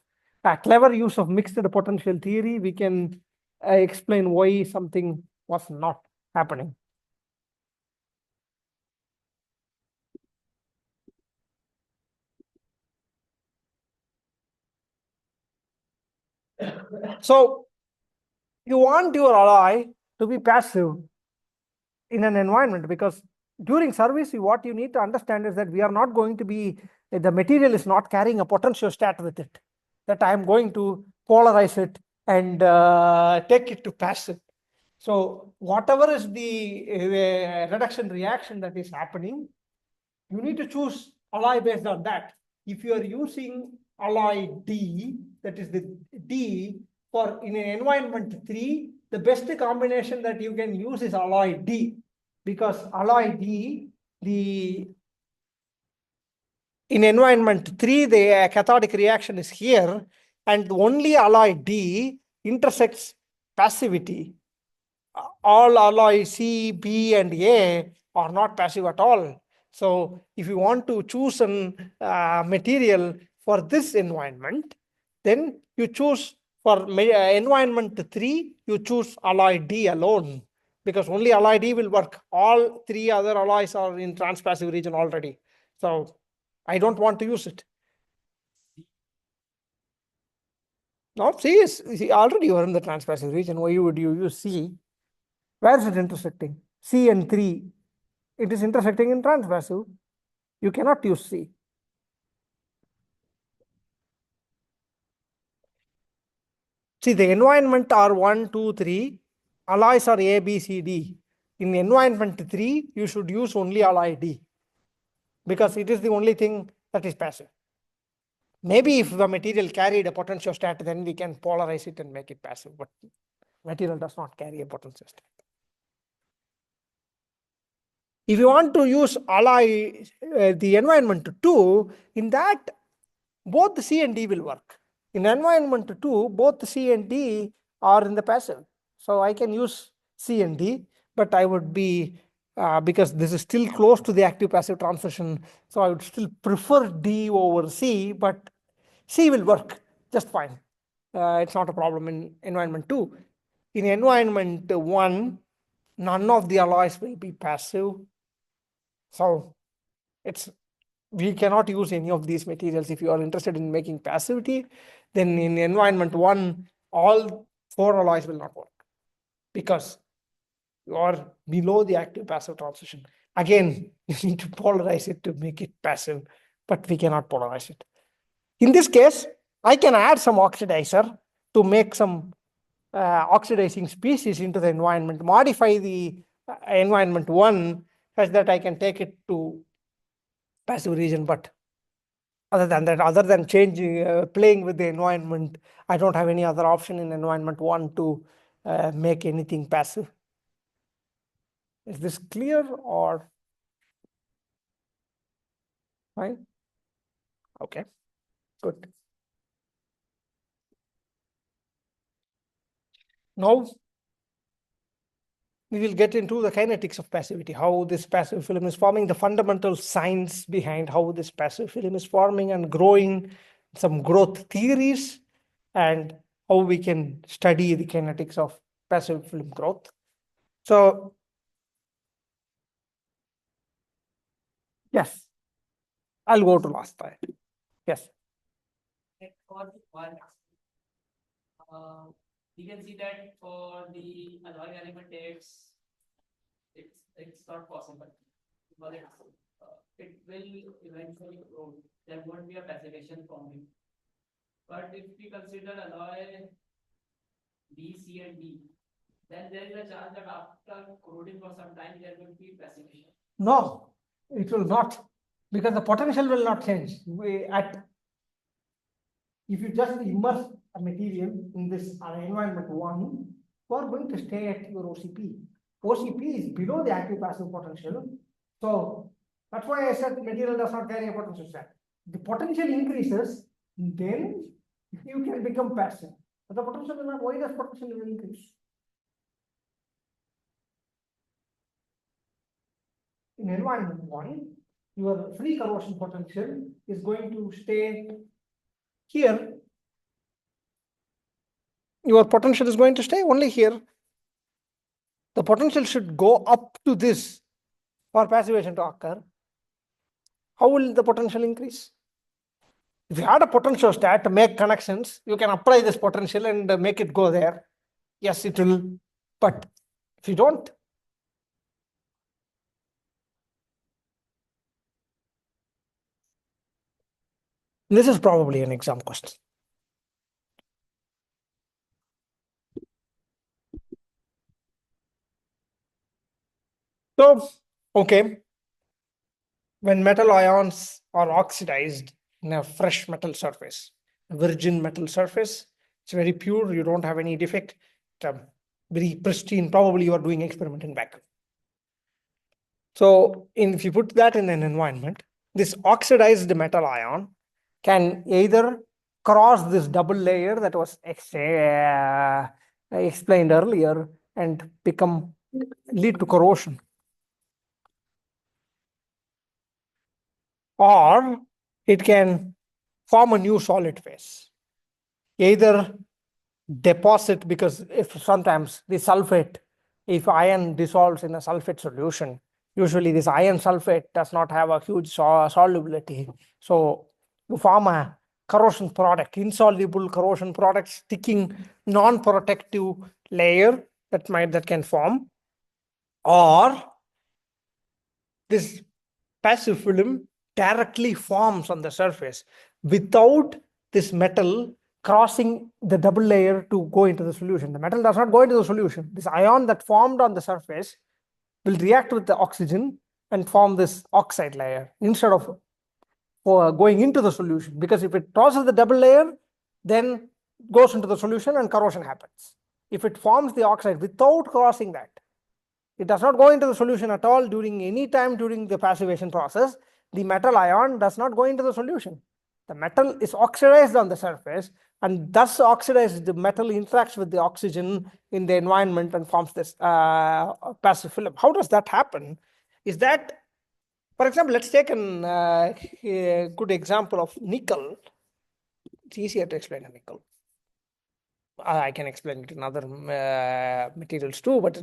clever use of mixed potential theory, we can explain why something was not happening. So you want your alloy to be passive in an environment, because during service, what you need to understand is that we are not going to be, the material is not carrying a potentiostat with it, that I am going to polarize it and take it to passive. So whatever is the reduction reaction that is happening, you need to choose alloy based on that. If you are using alloy D, that is the D for in an environment 3, the best combination that you can use is alloy D, because alloy D, in environment 3, the cathodic reaction is here, and only alloy D intersects passivity. All alloy C, B, and A are not passive at all. So if you want to choose a material for this environment, then you choose for environment 3, you choose alloy D alone, because only alloy D will work. All 3 other alloys are in transpassive region already. So I don't want to use it. No, C already you are in the transpassive region. Why would you use C? Where is it intersecting? C and 3. It is intersecting in transpassive. You cannot use C. See, the environment are 1, 2, 3. Alloys are A, B, C, D. In environment 3, you should use only alloy D, because it is the only thing that is passive. Maybe if the material carried a potentiostat, then we can polarize it and make it passive, but material does not carry a potentiostat. If you want to use alloy, the environment 2, in that both the C and D will work. In environment 2, both the C and D are in the passive. So I can use C and D, but I would be, because this is still close to the active passive transition, so I would still prefer D over C, but C will work just fine. It's not a problem in environment 2. In environment 1, none of the alloys will be passive. So we cannot use any of these materials. If you are interested in making passivity, then in environment 1, all 4 alloys will not work, because or below the active passive transition. Again, you need to polarize it to make it passive, but we cannot polarize it. In this case, I can add some oxidizer to make some oxidizing species into the environment, modify the environment 1 such that I can take it to passive region. But other than that, other than changing, playing with the environment, I don't have any other option in environment 1 to make anything passive. Is this clear or fine? Okay, good. Now we will get into the kinetics of passivity, how this passive film is forming, the fundamental science behind how this passive film is forming and growing, some growth theories, and how we can study the kinetics of passive film growth. So, yes, I'll go to last slide. Yes. For the one, we can see that for the alloy element it's not possible, but it will eventually grow. There won't be a passivation forming. But if we consider alloy B, C, and D, then there is a chance that after corroding for some time there will be passivation. No, it will not, because the potential will not change. If you just immerse a material in this environment 1, you are going to stay at your OCP. OCP is below the active passive potential. So that's why I said the material does not carry a potential set. The potential increases, then you can become passive. But the potential will not, why does potential will increase? In environment 1, your free corrosion potential is going to stay here. Your potential is going to stay only here. The potential should go up to this for passivation to occur. How will the potential increase? If you had a potential stat to make connections, you can apply this potential and make it go there. Yes, it will. But if you don't, this is probably an exam question. So, okay, when metal ions are oxidized in a fresh metal surface, a virgin metal surface, it's very pure, you don't have any defect, very pristine, probably you are doing experiment in back. So if you put that in an environment, this oxidized metal ion can either cross this double layer that was explained earlier and lead to corrosion, or it can form a new solid phase. Either deposit, because if sometimes the sulfate, if iron dissolves in a sulfate solution, usually this iron sulfate does not have a huge solubility. So you form a corrosion product, insoluble corrosion product, sticking non-protective layer that can form, or this passive film directly forms on the surface without this metal crossing the double layer to go into the solution. The metal does not go into the solution. This ion that formed on the surface will react with the oxygen and form this oxide layer instead of going into the solution. Because if it crosses the double layer, then goes into the solution and corrosion happens. If it forms the oxide without crossing that, it does not go into the solution at all during any time during the passivation process. The metal ion does not go into the solution. The metal is oxidized on the surface, and thus oxidized the metal interacts with the oxygen in the environment and forms this passive film. How does that happen? Is that, for example, let's take a good example of nickel. It's easier to explain a nickel. I can explain it in other materials too, but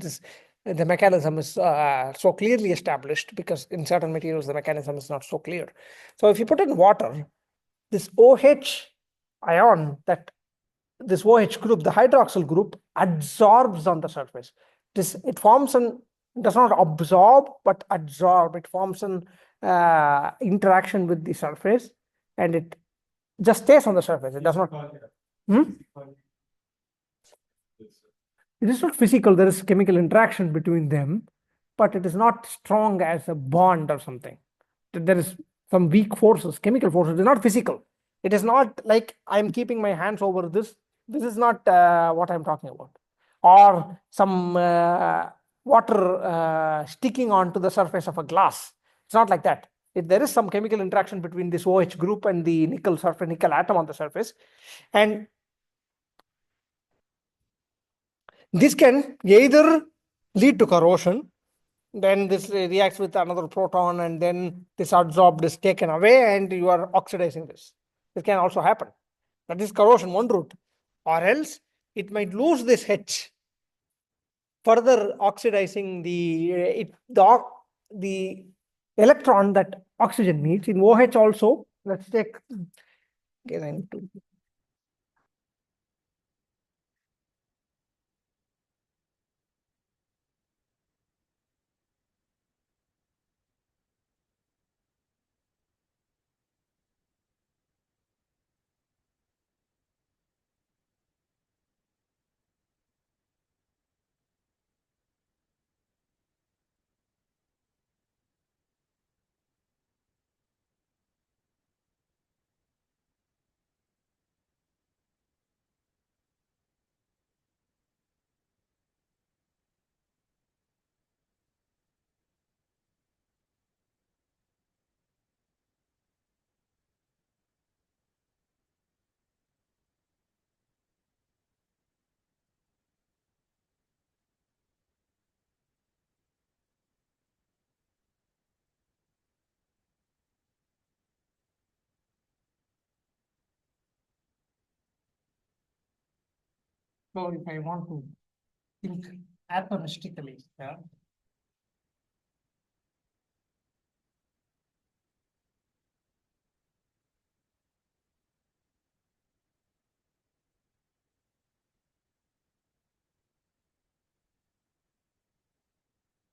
the mechanism is so clearly established, because in certain materials the mechanism is not so clear. So if you put in water, this OH ion, this OH group, the hydroxyl group, absorbs on the surface. it forms an, does not absorb but adsorb. It forms an interaction with the surface, and it just stays on the surface. It does not. Hmm? It is not physical. There is chemical interaction between them, but it is not strong as a bond or something. There is some weak forces, chemical forces. It is not physical. It is not like I'm keeping my hands over this. This is not what I'm talking about. Or some water sticking onto the surface of a glass. It's not like that. There is some chemical interaction between this OH group and the nickel surface, nickel atom on the surface, and this can either lead to corrosion, then this reacts with another proton, and then this adsorbed is taken away and you are oxidizing this. This can also happen. That is corrosion, one route. Or else it might lose this H, further oxidizing the electron that oxygen needs. In OH also, let's take. Okay, I need to. So if I want to think atomistically, yeah.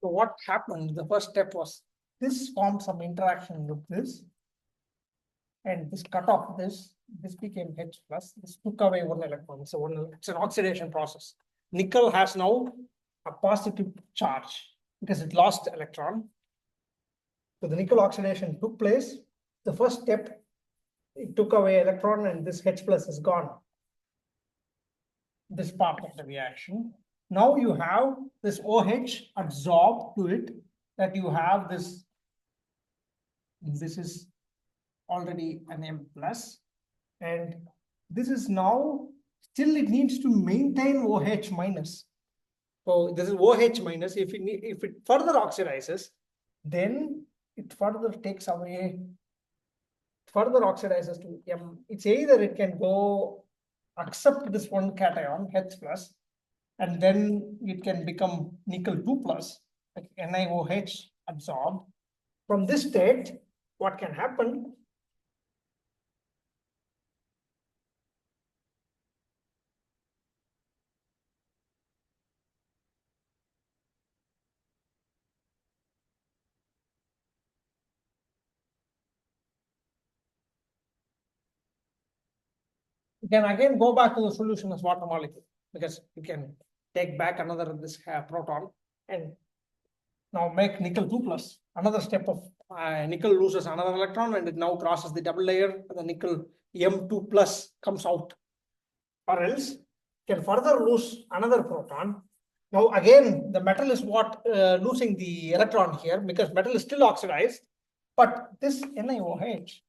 So what happened? The first step was this formed some interaction with this, and this cut off this. This became H plus. This took away one electron. So it's an oxidation process. Nickel has now a positive charge because it lost electron. So the nickel oxidation took place. The first step, it took away electron, and this H plus is gone. This part of the reaction. Now you have this OH adsorbed to it, that you have this. This is already an M plus, and this is now still it needs to maintain OH minus. So this is OH minus. If it further oxidizes, then it further takes away, further oxidizes to M. It's either it can go accept this one cation H plus, and then it can become nickel 2 plus, like NiOH absorbed. From this state, what can happen? You can again go back to the solution as water molecule, because you can take back another this proton and now make nickel 2 plus. Another step of nickel loses another electron, and it now crosses the double layer, and the nickel M2 plus comes out. Or else can further lose another proton. Now again, the metal is what losing the electron here, because metal is still oxidized, but this NiOH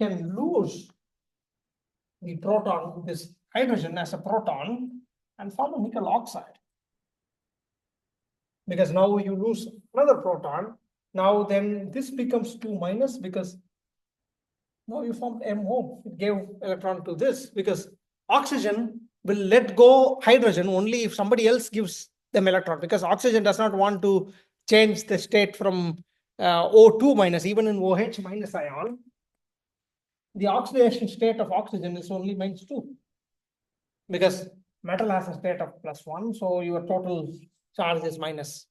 can lose the proton, this hydrogen as a proton, and form a nickel oxide. Because now you lose another proton. Now then this becomes 2 minus, because now you formed MO. It gave electron to this, because oxygen will let go hydrogen only if somebody else gives them electron, because oxygen does not want to change the state from O2 minus, even in OH minus ion. the oxidation state of oxygen is only -2 because metal has a state of +1, so your total charge is minus.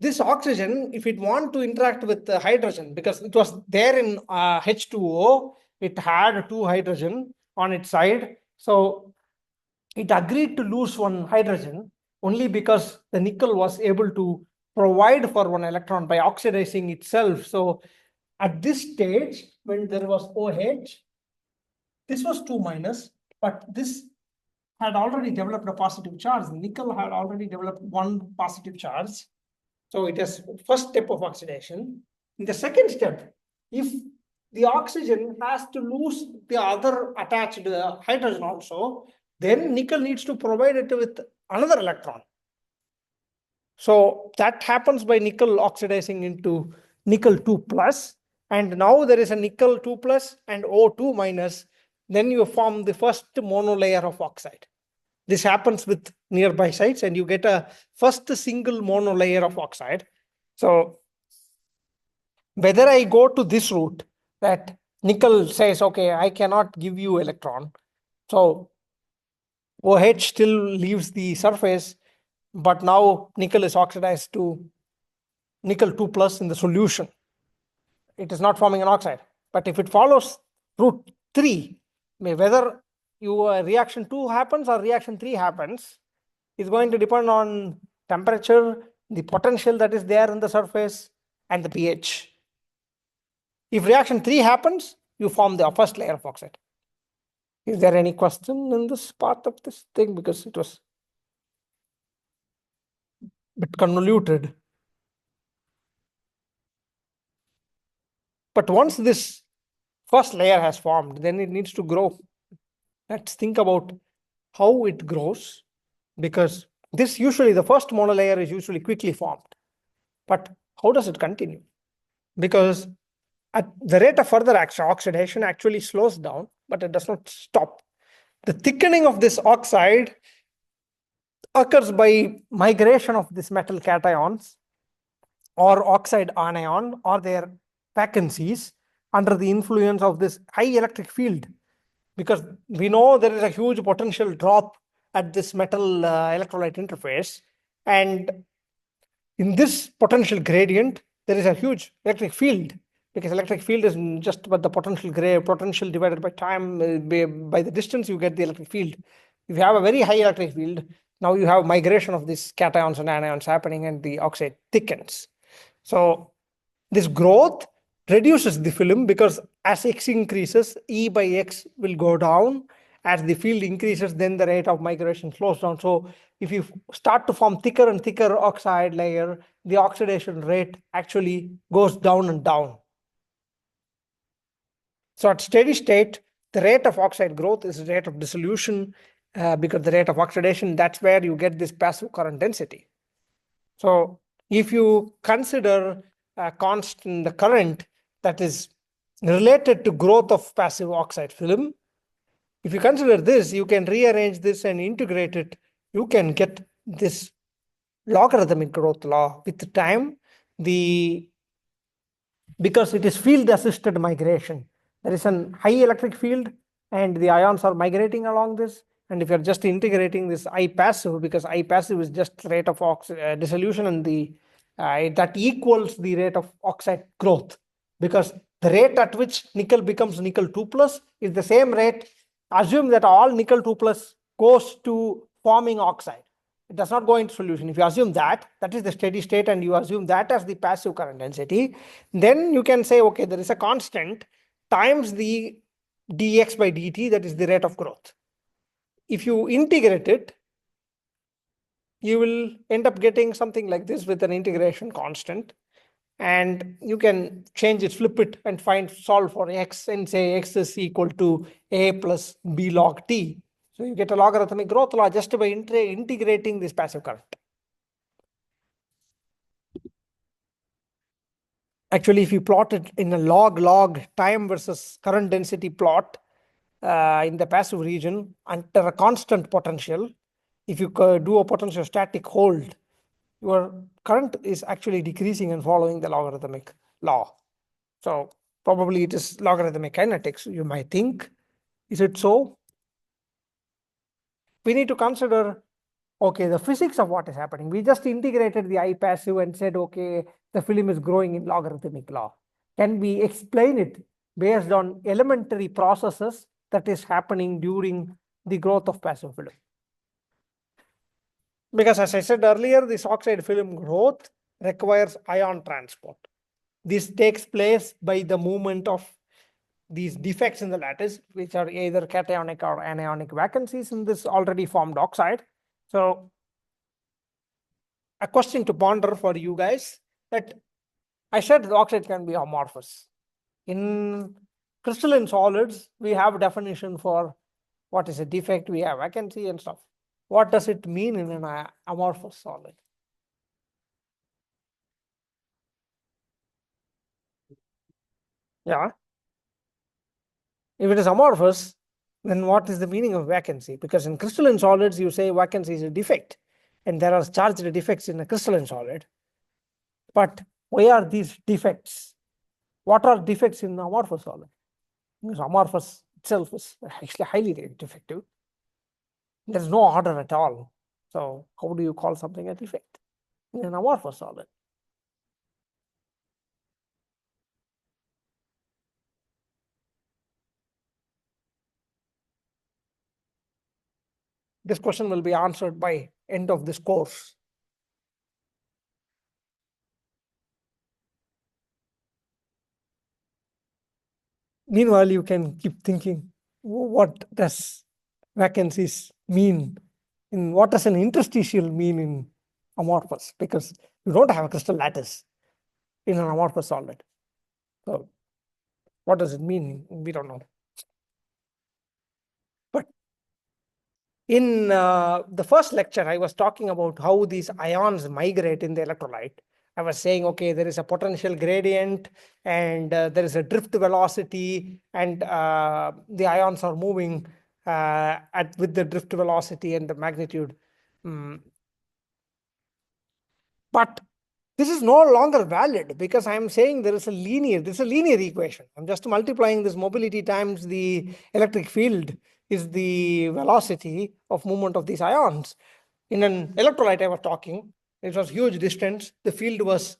This oxygen, if it want to interact with the hydrogen, because it was there in H2O, it had 2 hydrogen on its side, so it agreed to lose 1 hydrogen only because the nickel was able to provide for 1 electron by oxidizing itself. So at this stage, when there was OH, this was 2 minus, but this had already developed a positive charge. Nickel had already developed 1 positive charge. So it is first step of oxidation. In the second step, if the oxygen has to lose the other attached hydrogen also, then nickel needs to provide it with another electron. So that happens by nickel oxidizing into nickel 2 plus, and now there is a nickel 2 plus and O2 minus. Then you form the first monolayer of oxide. This happens with nearby sites, and you get a first single monolayer of oxide. So whether I go to this route that nickel says, okay, I cannot give you electron, so OH still leaves the surface, but now nickel is oxidized to nickel 2 plus in the solution. It is not forming an oxide. But if it follows route 3, whether your reaction 2 happens or reaction 3 happens, is going to depend on temperature, the potential that is there in the surface, and the pH. If reaction 3 happens, you form the first layer of oxide. Is there any question in this part of this thing? Because it was a bit convoluted. But once this first layer has formed, then it needs to grow. Let's think about how it grows, because this usually, the first monolayer is usually quickly formed. But how does it continue? Because at the rate of further oxidation actually slows down, but it does not stop. The thickening of this oxide occurs by migration of this metal cations or oxide anion or their vacancies under the influence of this high electric field, because we know there is a huge potential drop at this metal electrolyte interface, and in this potential gradient there is a huge electric field, because electric field is just but the potential divided by time, by the distance you get the electric field. If you have a very high electric field, now you have migration of these cations and anions happening and the oxide thickens. So this growth reduces the film, because as X increases, E by X will go down. As the field increases, then the rate of migration slows down. So if you start to form thicker and thicker oxide layer, the oxidation rate actually goes down and down. So at steady state, the rate of oxide growth is the rate of dissolution, because the rate of oxidation, that's where you get this passive current density. So if you consider a constant, the current that is related to growth of passive oxide film, if you consider this, you can rearrange this and integrate it. You can get this logarithmic growth law with time. Because it is field assisted migration. There is a high electric field and the ions are migrating along this. And if you're just integrating this I passive, because I passive is just rate of dissolution, and that equals the rate of oxide growth, because the rate at which nickel becomes nickel 2 plus is the same rate. Assume that all nickel 2 plus goes to forming oxide. It does not go into solution. If you assume that is the steady state, and you assume that as the passive current density, then you can say, okay, there is a constant times the dx by dt, that is the rate of growth. If you integrate it, you will end up getting something like this with an integration constant, and you can change it, flip it, and solve for x, and say x is equal to a plus b log t. So you get a logarithmic growth law just by integrating this passive current. Actually, if you plot it in a log time versus current density plot in the passive region under a constant potential, if you do a potential static hold, your current is actually decreasing and following the logarithmic law. So Probably it is logarithmic kinetics, you might think. Is it so? We need to consider, okay, the physics of what is happening. We just integrated the I passive and said, okay, the film is growing in logarithmic law. Can we explain it based on elementary processes that is happening during the growth of passive film? Because as I said earlier, this oxide film growth requires ion transport. This takes place by the movement of these defects in the lattice, which are either cationic or anionic vacancies in this already formed oxide. So a question to ponder for you guys, that I said the oxide can be amorphous. In crystalline solids, we have a definition for what is a defect, we have vacancy and stuff. What does it mean in an amorphous solid? Yeah. If it is amorphous, then what is the meaning of vacancy? Because in crystalline solids, you say vacancy is a defect, and there are charged defects in a crystalline solid. But why are these defects? What are defects in the amorphous solid? Because amorphous itself is actually highly defective. There's no order at all. So how do you call something a defect in an amorphous solid? This question will be answered by end of this course. Meanwhile, you can keep thinking, what does vacancies mean? What does an interstitial mean in amorphous? Because you don't have a crystal lattice in an amorphous solid. So what does it mean? We don't know. But in the first lecture, I was talking about how these ions migrate in the electrolyte. I was saying, okay, there is a potential gradient and there is a drift velocity, and the ions are moving with the drift velocity and the magnitude. But this is no longer valid because I'm saying this is a linear equation. I'm just multiplying this mobility times the electric field is the velocity of movement of these ions. In an electrolyte I was talking, it was huge distance. The field was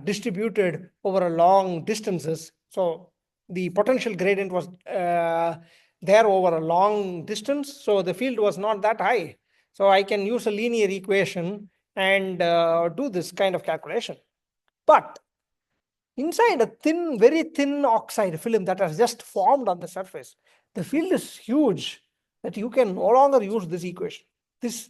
distributed over a long distances. So the potential gradient was there over a long distance. So the field was not that high. So I can use a linear equation and do this kind of calculation. But inside a very thin oxide film that has just formed on the surface, the field is huge that you can no longer use this equation. This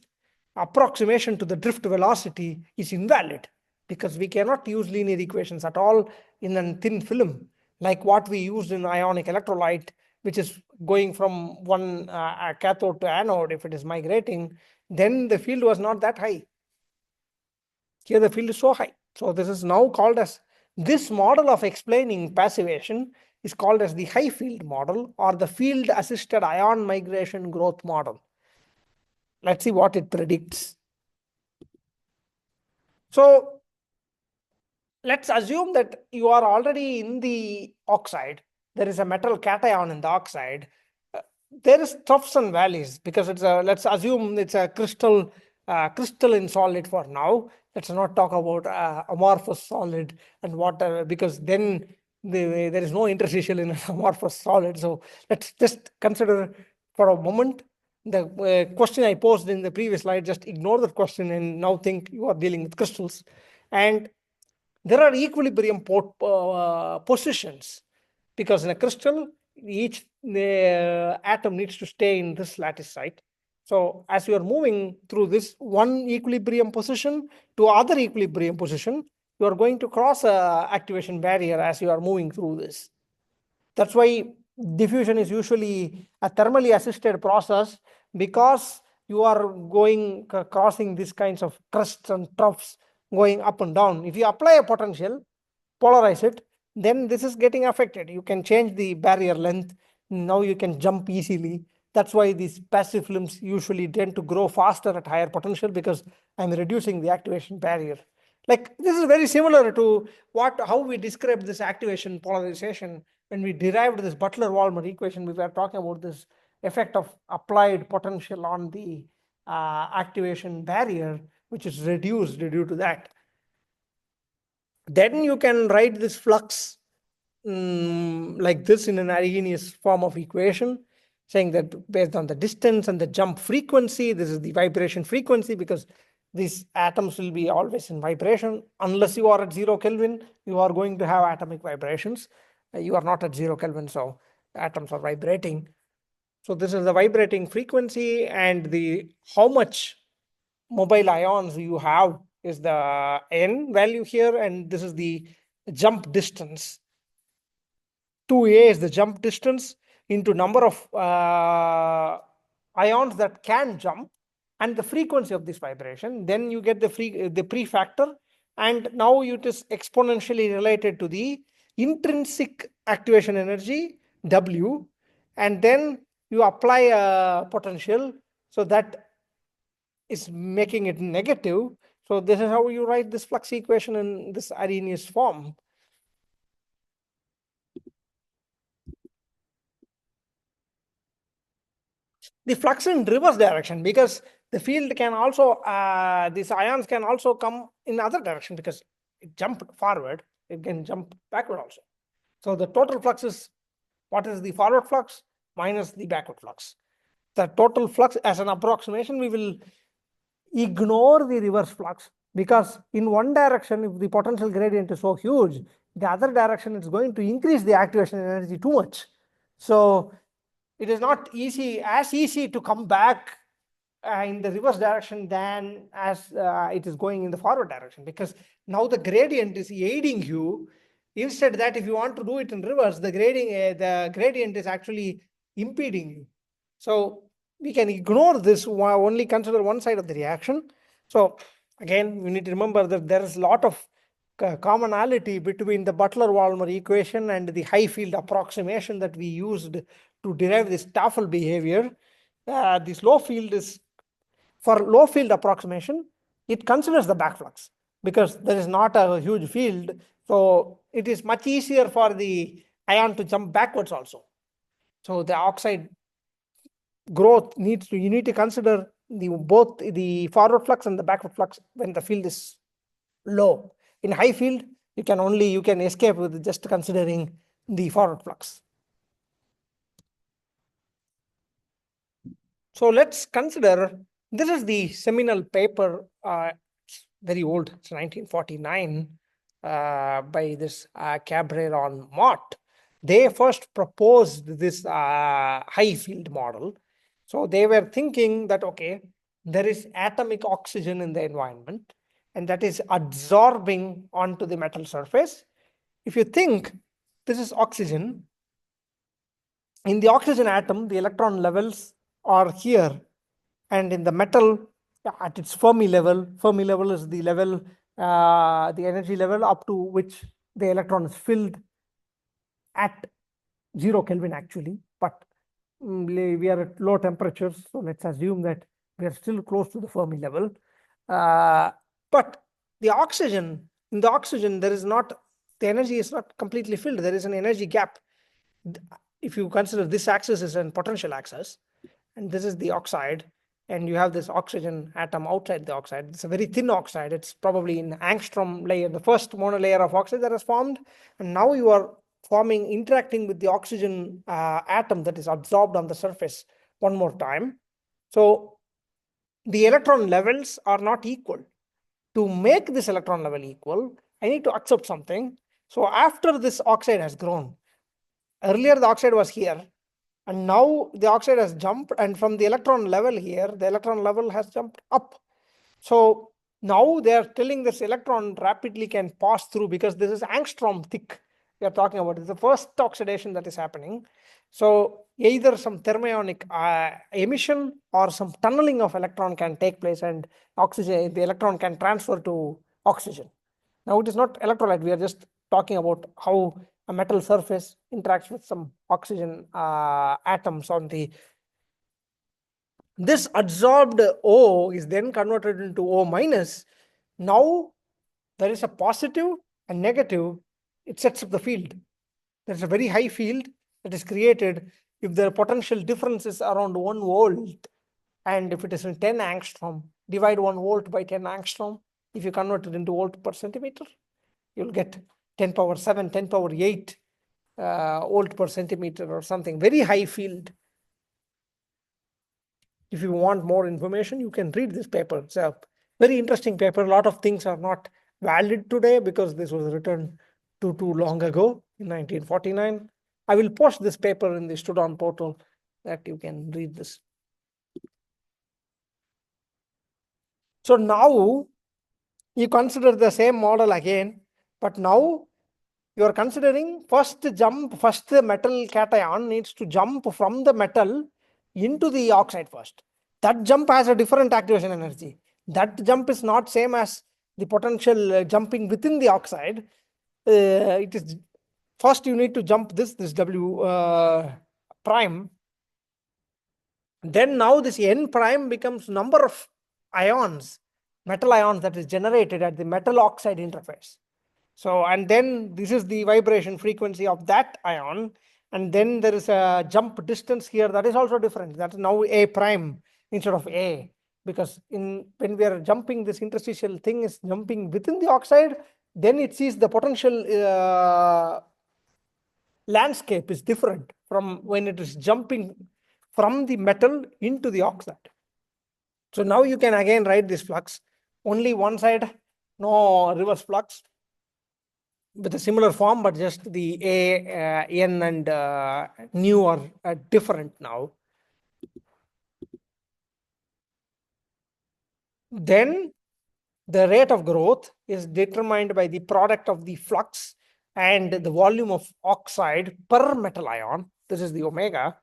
approximation to the drift velocity is invalid because we cannot use linear equations at all in a thin film like what we used in ionic electrolyte, which is going from one cathode to anode. If it is migrating, then the field was not that high. Here the field is so high. So this is now called as, this model of explaining passivation is called as the high field model or the field assisted ion migration growth model. Let's see what it predicts. So let's assume that you are already in the oxide. There is a metal cation in the oxide. There is troughs and valleys because it's a, let's assume it's a crystalline solid for now. Let's not talk about amorphous solid and water, because then there is no interstitial in an amorphous solid. So let's just consider for a moment the question I posed in the previous slide. Just ignore that question and now think you are dealing with crystals. And there are equilibrium positions, because in a crystal, each atom needs to stay in this lattice site. So as you are moving through this one equilibrium position to other equilibrium position, you are going to cross a activation barrier as you are moving through this. That's why diffusion is usually a thermally assisted process, because you are going crossing these kinds of crusts and troughs going up and down. If you apply a potential, polarize it, then this is getting affected. You can change the barrier length. Now you can jump easily. That's why these passive films usually tend to grow faster at higher potential, because I'm reducing the activation barrier. Like this is very similar to how we described this activation polarization when we derived this Butler-Walmer equation. We were talking about this effect of applied potential on the activation barrier, which is reduced due to that. Then you can write this flux like this in an Arrhenius form of equation, saying that based on the distance and the jump frequency, this is the vibration frequency, because these atoms will be always in vibration. Unless you are at 0 Kelvin, you are going to have atomic vibrations. You are not at 0 Kelvin, so atoms are vibrating. So this is the vibrating frequency, and the how much mobile ions you have is the n value here, and this is the jump distance. 2a is the jump distance into number of ions that can jump and the frequency of this vibration. Then you get the prefactor, and now it is exponentially related to the intrinsic activation energy W, and then you apply a potential, so that is making it negative. So this is how you write this flux equation in this Arrhenius form. The flux in reverse direction, because the field can also these ions can also come in other direction, because it jumped forward, it can jump backward also. So the total flux is, what is the forward flux minus the backward flux. The total flux, as an approximation, we will ignore the reverse flux, because in one direction, if the potential gradient is so huge, the other direction is going to increase the activation energy too much. So it is not as easy to come back in the reverse direction than as it is going in the forward direction, because now the gradient is aiding you. Instead, that if you want to do it in reverse, the gradient is actually impeding you. So we can ignore this, only consider one side of the reaction. So again, we need to remember that there is a lot of commonality between the Butler-Walmer equation and the high field approximation that we used to derive this Staffel behavior. This low field is, for low field approximation, it considers the backflux, because there is not a huge field. So it is much easier for the ion to jump backwards also. So the oxide growth you need to consider both the forward flux and the backward flux when the field is low. In high field, you can escape with just considering the forward flux. So let's consider, this is the seminal paper, it's very old, it's 1949, by this Cabrera and Mott. They first proposed this high field model. So they were thinking that, okay, there is atomic oxygen in the environment, and that is absorbing onto the metal surface. If you think this is oxygen, in the oxygen atom, the electron levels are here, and in the metal, at its Fermi level is the level, the energy level up to which the electron is filled at 0 Kelvin actually, but we are at low temperatures, so let's assume that we are still close to the Fermi level. But the oxygen, in the oxygen, there is not, the energy is not completely filled. There is an energy gap. If you consider this axis is a potential axis, and this is the oxide, and you have this oxygen atom outside the oxide. It's a very thin oxide. It's probably in angstrom layer, the first monolayer of oxide that is formed. And now you are interacting with the oxygen atom that is absorbed on the surface one more time. So the electron levels are not equal. To make this electron level equal, I need to accept something. So after this oxide has grown, earlier the oxide was here, and now the oxide has jumped, and from the electron level here, the electron level has jumped up. So now they are telling this electron rapidly can pass through, because this is angstrom thick we are talking about. It's the first oxidation that is happening. So either some thermionic emission or some tunneling of electron can take place, and the electron can transfer to oxygen. Now it is not electrolyte. We are just talking about how a metal surface interacts with some oxygen atoms on the. This adsorbed O is then converted into O minus. Now there is a positive and negative, it sets up the field. There's a very high field that is created if the potential difference is around 1 volt, and if it is in 10 angstrom, divide 1 volt by 10 angstrom. If you convert it into volt per centimeter, you'll get 10 power 7, 10 power 8 volt per centimeter or something. Very high field. If you want more information, you can read this paper. It's a very interesting paper. A lot of things are not valid today because this was written too long ago in 1949. I will post this paper in the student portal that you can read this. So now you consider the same model again, but now you are considering first the metal cation needs to jump from the metal into the oxide first. That jump has a different activation energy. That jump is not same as the potential jumping within the oxide. It is first you need to jump this W prime. Then now this N prime becomes number of ions, metal ions that is generated at the metal oxide interface. So, and then this is the vibration frequency of that ion. And then there is a jump distance here that is also different. That is now A prime instead of A. Because when we are jumping, this interstitial thing is jumping within the oxide, then it sees the potential landscape is different from when it is jumping from the metal into the oxide. So now you can again write this flux. Only one side, no reverse flux with a similar form, but just the A, N, and nu are different now. Then the rate of growth is determined by the product of the flux and the volume of oxide per metal ion. This is the omega.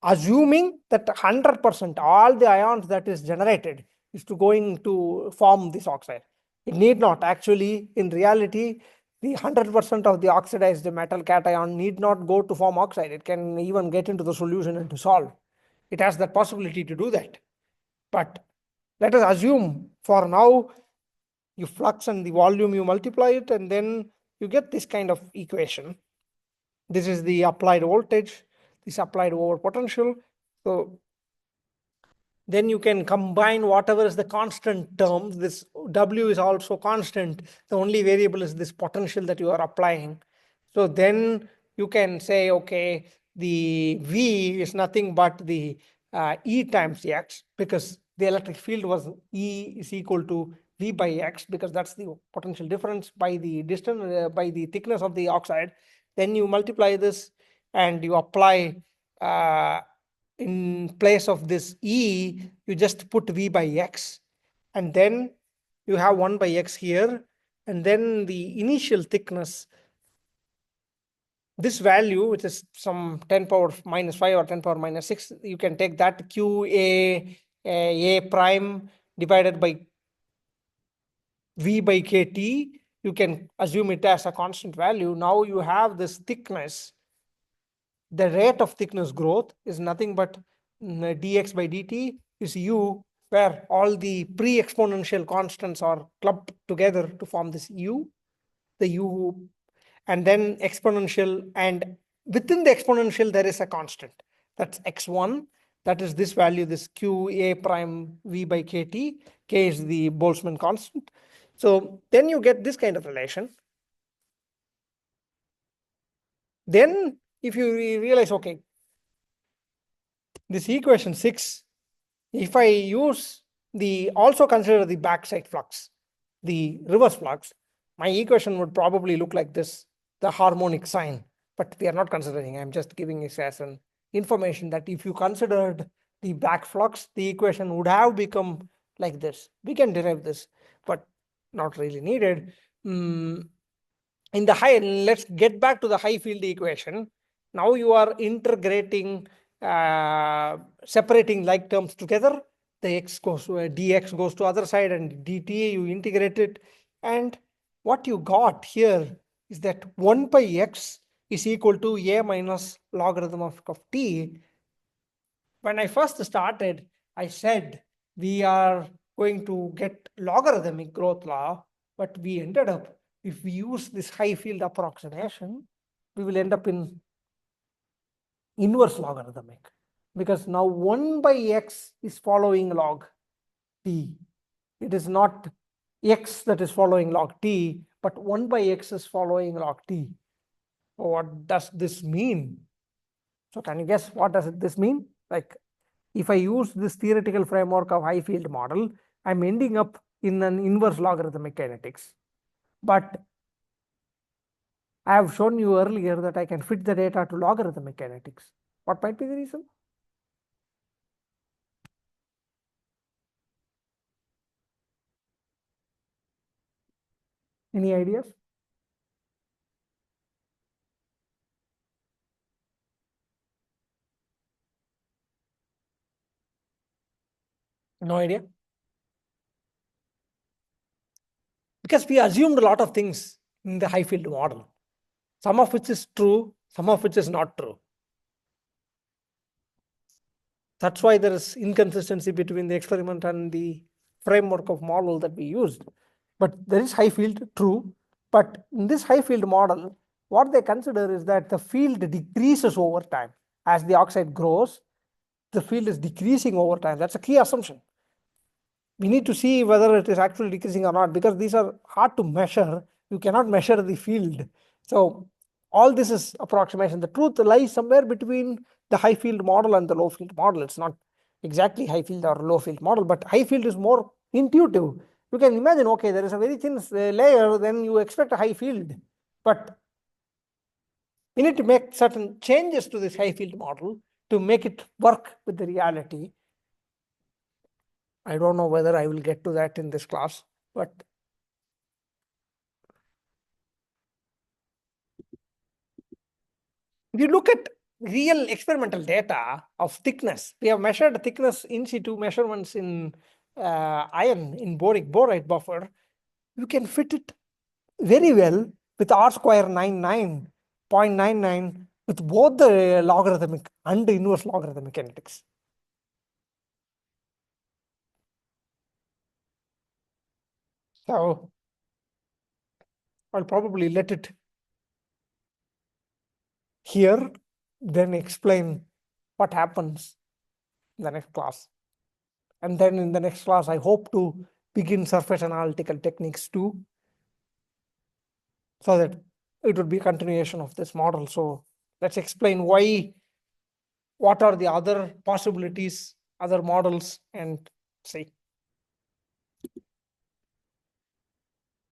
Assuming that 100% all the ions that is generated is going to form this oxide. It need not. Actually, in reality, the 100% of the oxidized metal cation need not go to form oxide. It can even get into the solution and dissolve. It has that possibility to do that. But let us assume for now, you flux and the volume, you multiply it, and then you get this kind of equation. This is the applied voltage, this applied over potential. So then you can combine whatever is the constant term. This W is also constant. The only variable is this potential that you are applying. So then you can say, okay, the V is nothing but the E times X, because the electric field was E is equal to V by X, because that's the potential difference by the distance, by the thickness of the oxide. Then you multiply this and you apply in place of this E, you just put V by X, and then you have 1 by X here, and then the initial thickness, this value, which is some 10 power minus 5 or 10 power minus 6, you can take that A prime divided by V by KT. You can assume it as a constant value. Now you have this thickness. The rate of thickness growth is nothing but dx by dt is u, where all the pre-exponential constants are clubbed together to form this u, the u, and then exponential, and within the exponential there is a constant. That's x1. That is this value, this q a prime v by kt. K is the Boltzmann constant. So then you get this kind of relation. Then if you realize, okay, this equation 6, if I use also consider the backside flux, the reverse flux, my equation would probably look like this, the harmonic sign, but we are not considering. I'm just giving this as an information that if you considered the back flux, the equation would have become like this. We can derive this, but not really needed. In the high, let's get back to the high field equation. Now you are integrating, separating like terms together. The x goes to dx goes to other side, and dt you integrate it, and what you got here is that 1 by x is equal to a minus logarithm of t. When I first started, I said we are going to get logarithmic growth law. But we ended up, if we use this high field approximation, we will end up in inverse logarithmic, because now 1 by x is following log t. It is not x that is following log t, but 1 by x is following log t. What does this mean? So can you guess what does this mean? Like, if I use this theoretical framework of high field model, I'm ending up in an inverse logarithmic kinetics. But I have shown you earlier that I can fit the data to logarithmic kinetics. What might be the reason? Any ideas? No idea? Because we assumed a lot of things in the high field model, some of which is true, some of which is not true. That's why there is inconsistency between the experiment and the framework of model that we used. But there is high field, true. But in this high field model, what they consider is that the field decreases over time. As the oxide grows, the field is decreasing over time. That's a key assumption. We need to see whether it is actually decreasing or not, because these are hard to measure. You cannot measure the field. So all this is approximation. The truth lies somewhere between the high field model and the low field model. It's not exactly high field or low field model, but high field is more intuitive. You can imagine, okay, there is a very thin layer, then you expect a high field. But we need to make certain changes to this high field model to make it work with the reality. I don't know whether I will get to that in this class, but if you look at real experimental data of thickness, we have measured thickness in situ measurements in iron in borate buffer. You can fit it very well with R square 0.99 with both the logarithmic and the inverse logarithmic kinetics. So I'll probably let it here, then explain what happens in the next class. And then in the next class, I hope to begin surface analytical techniques too, so that it would be a continuation of this model. So let's explain why, what are the other possibilities, other models, and see.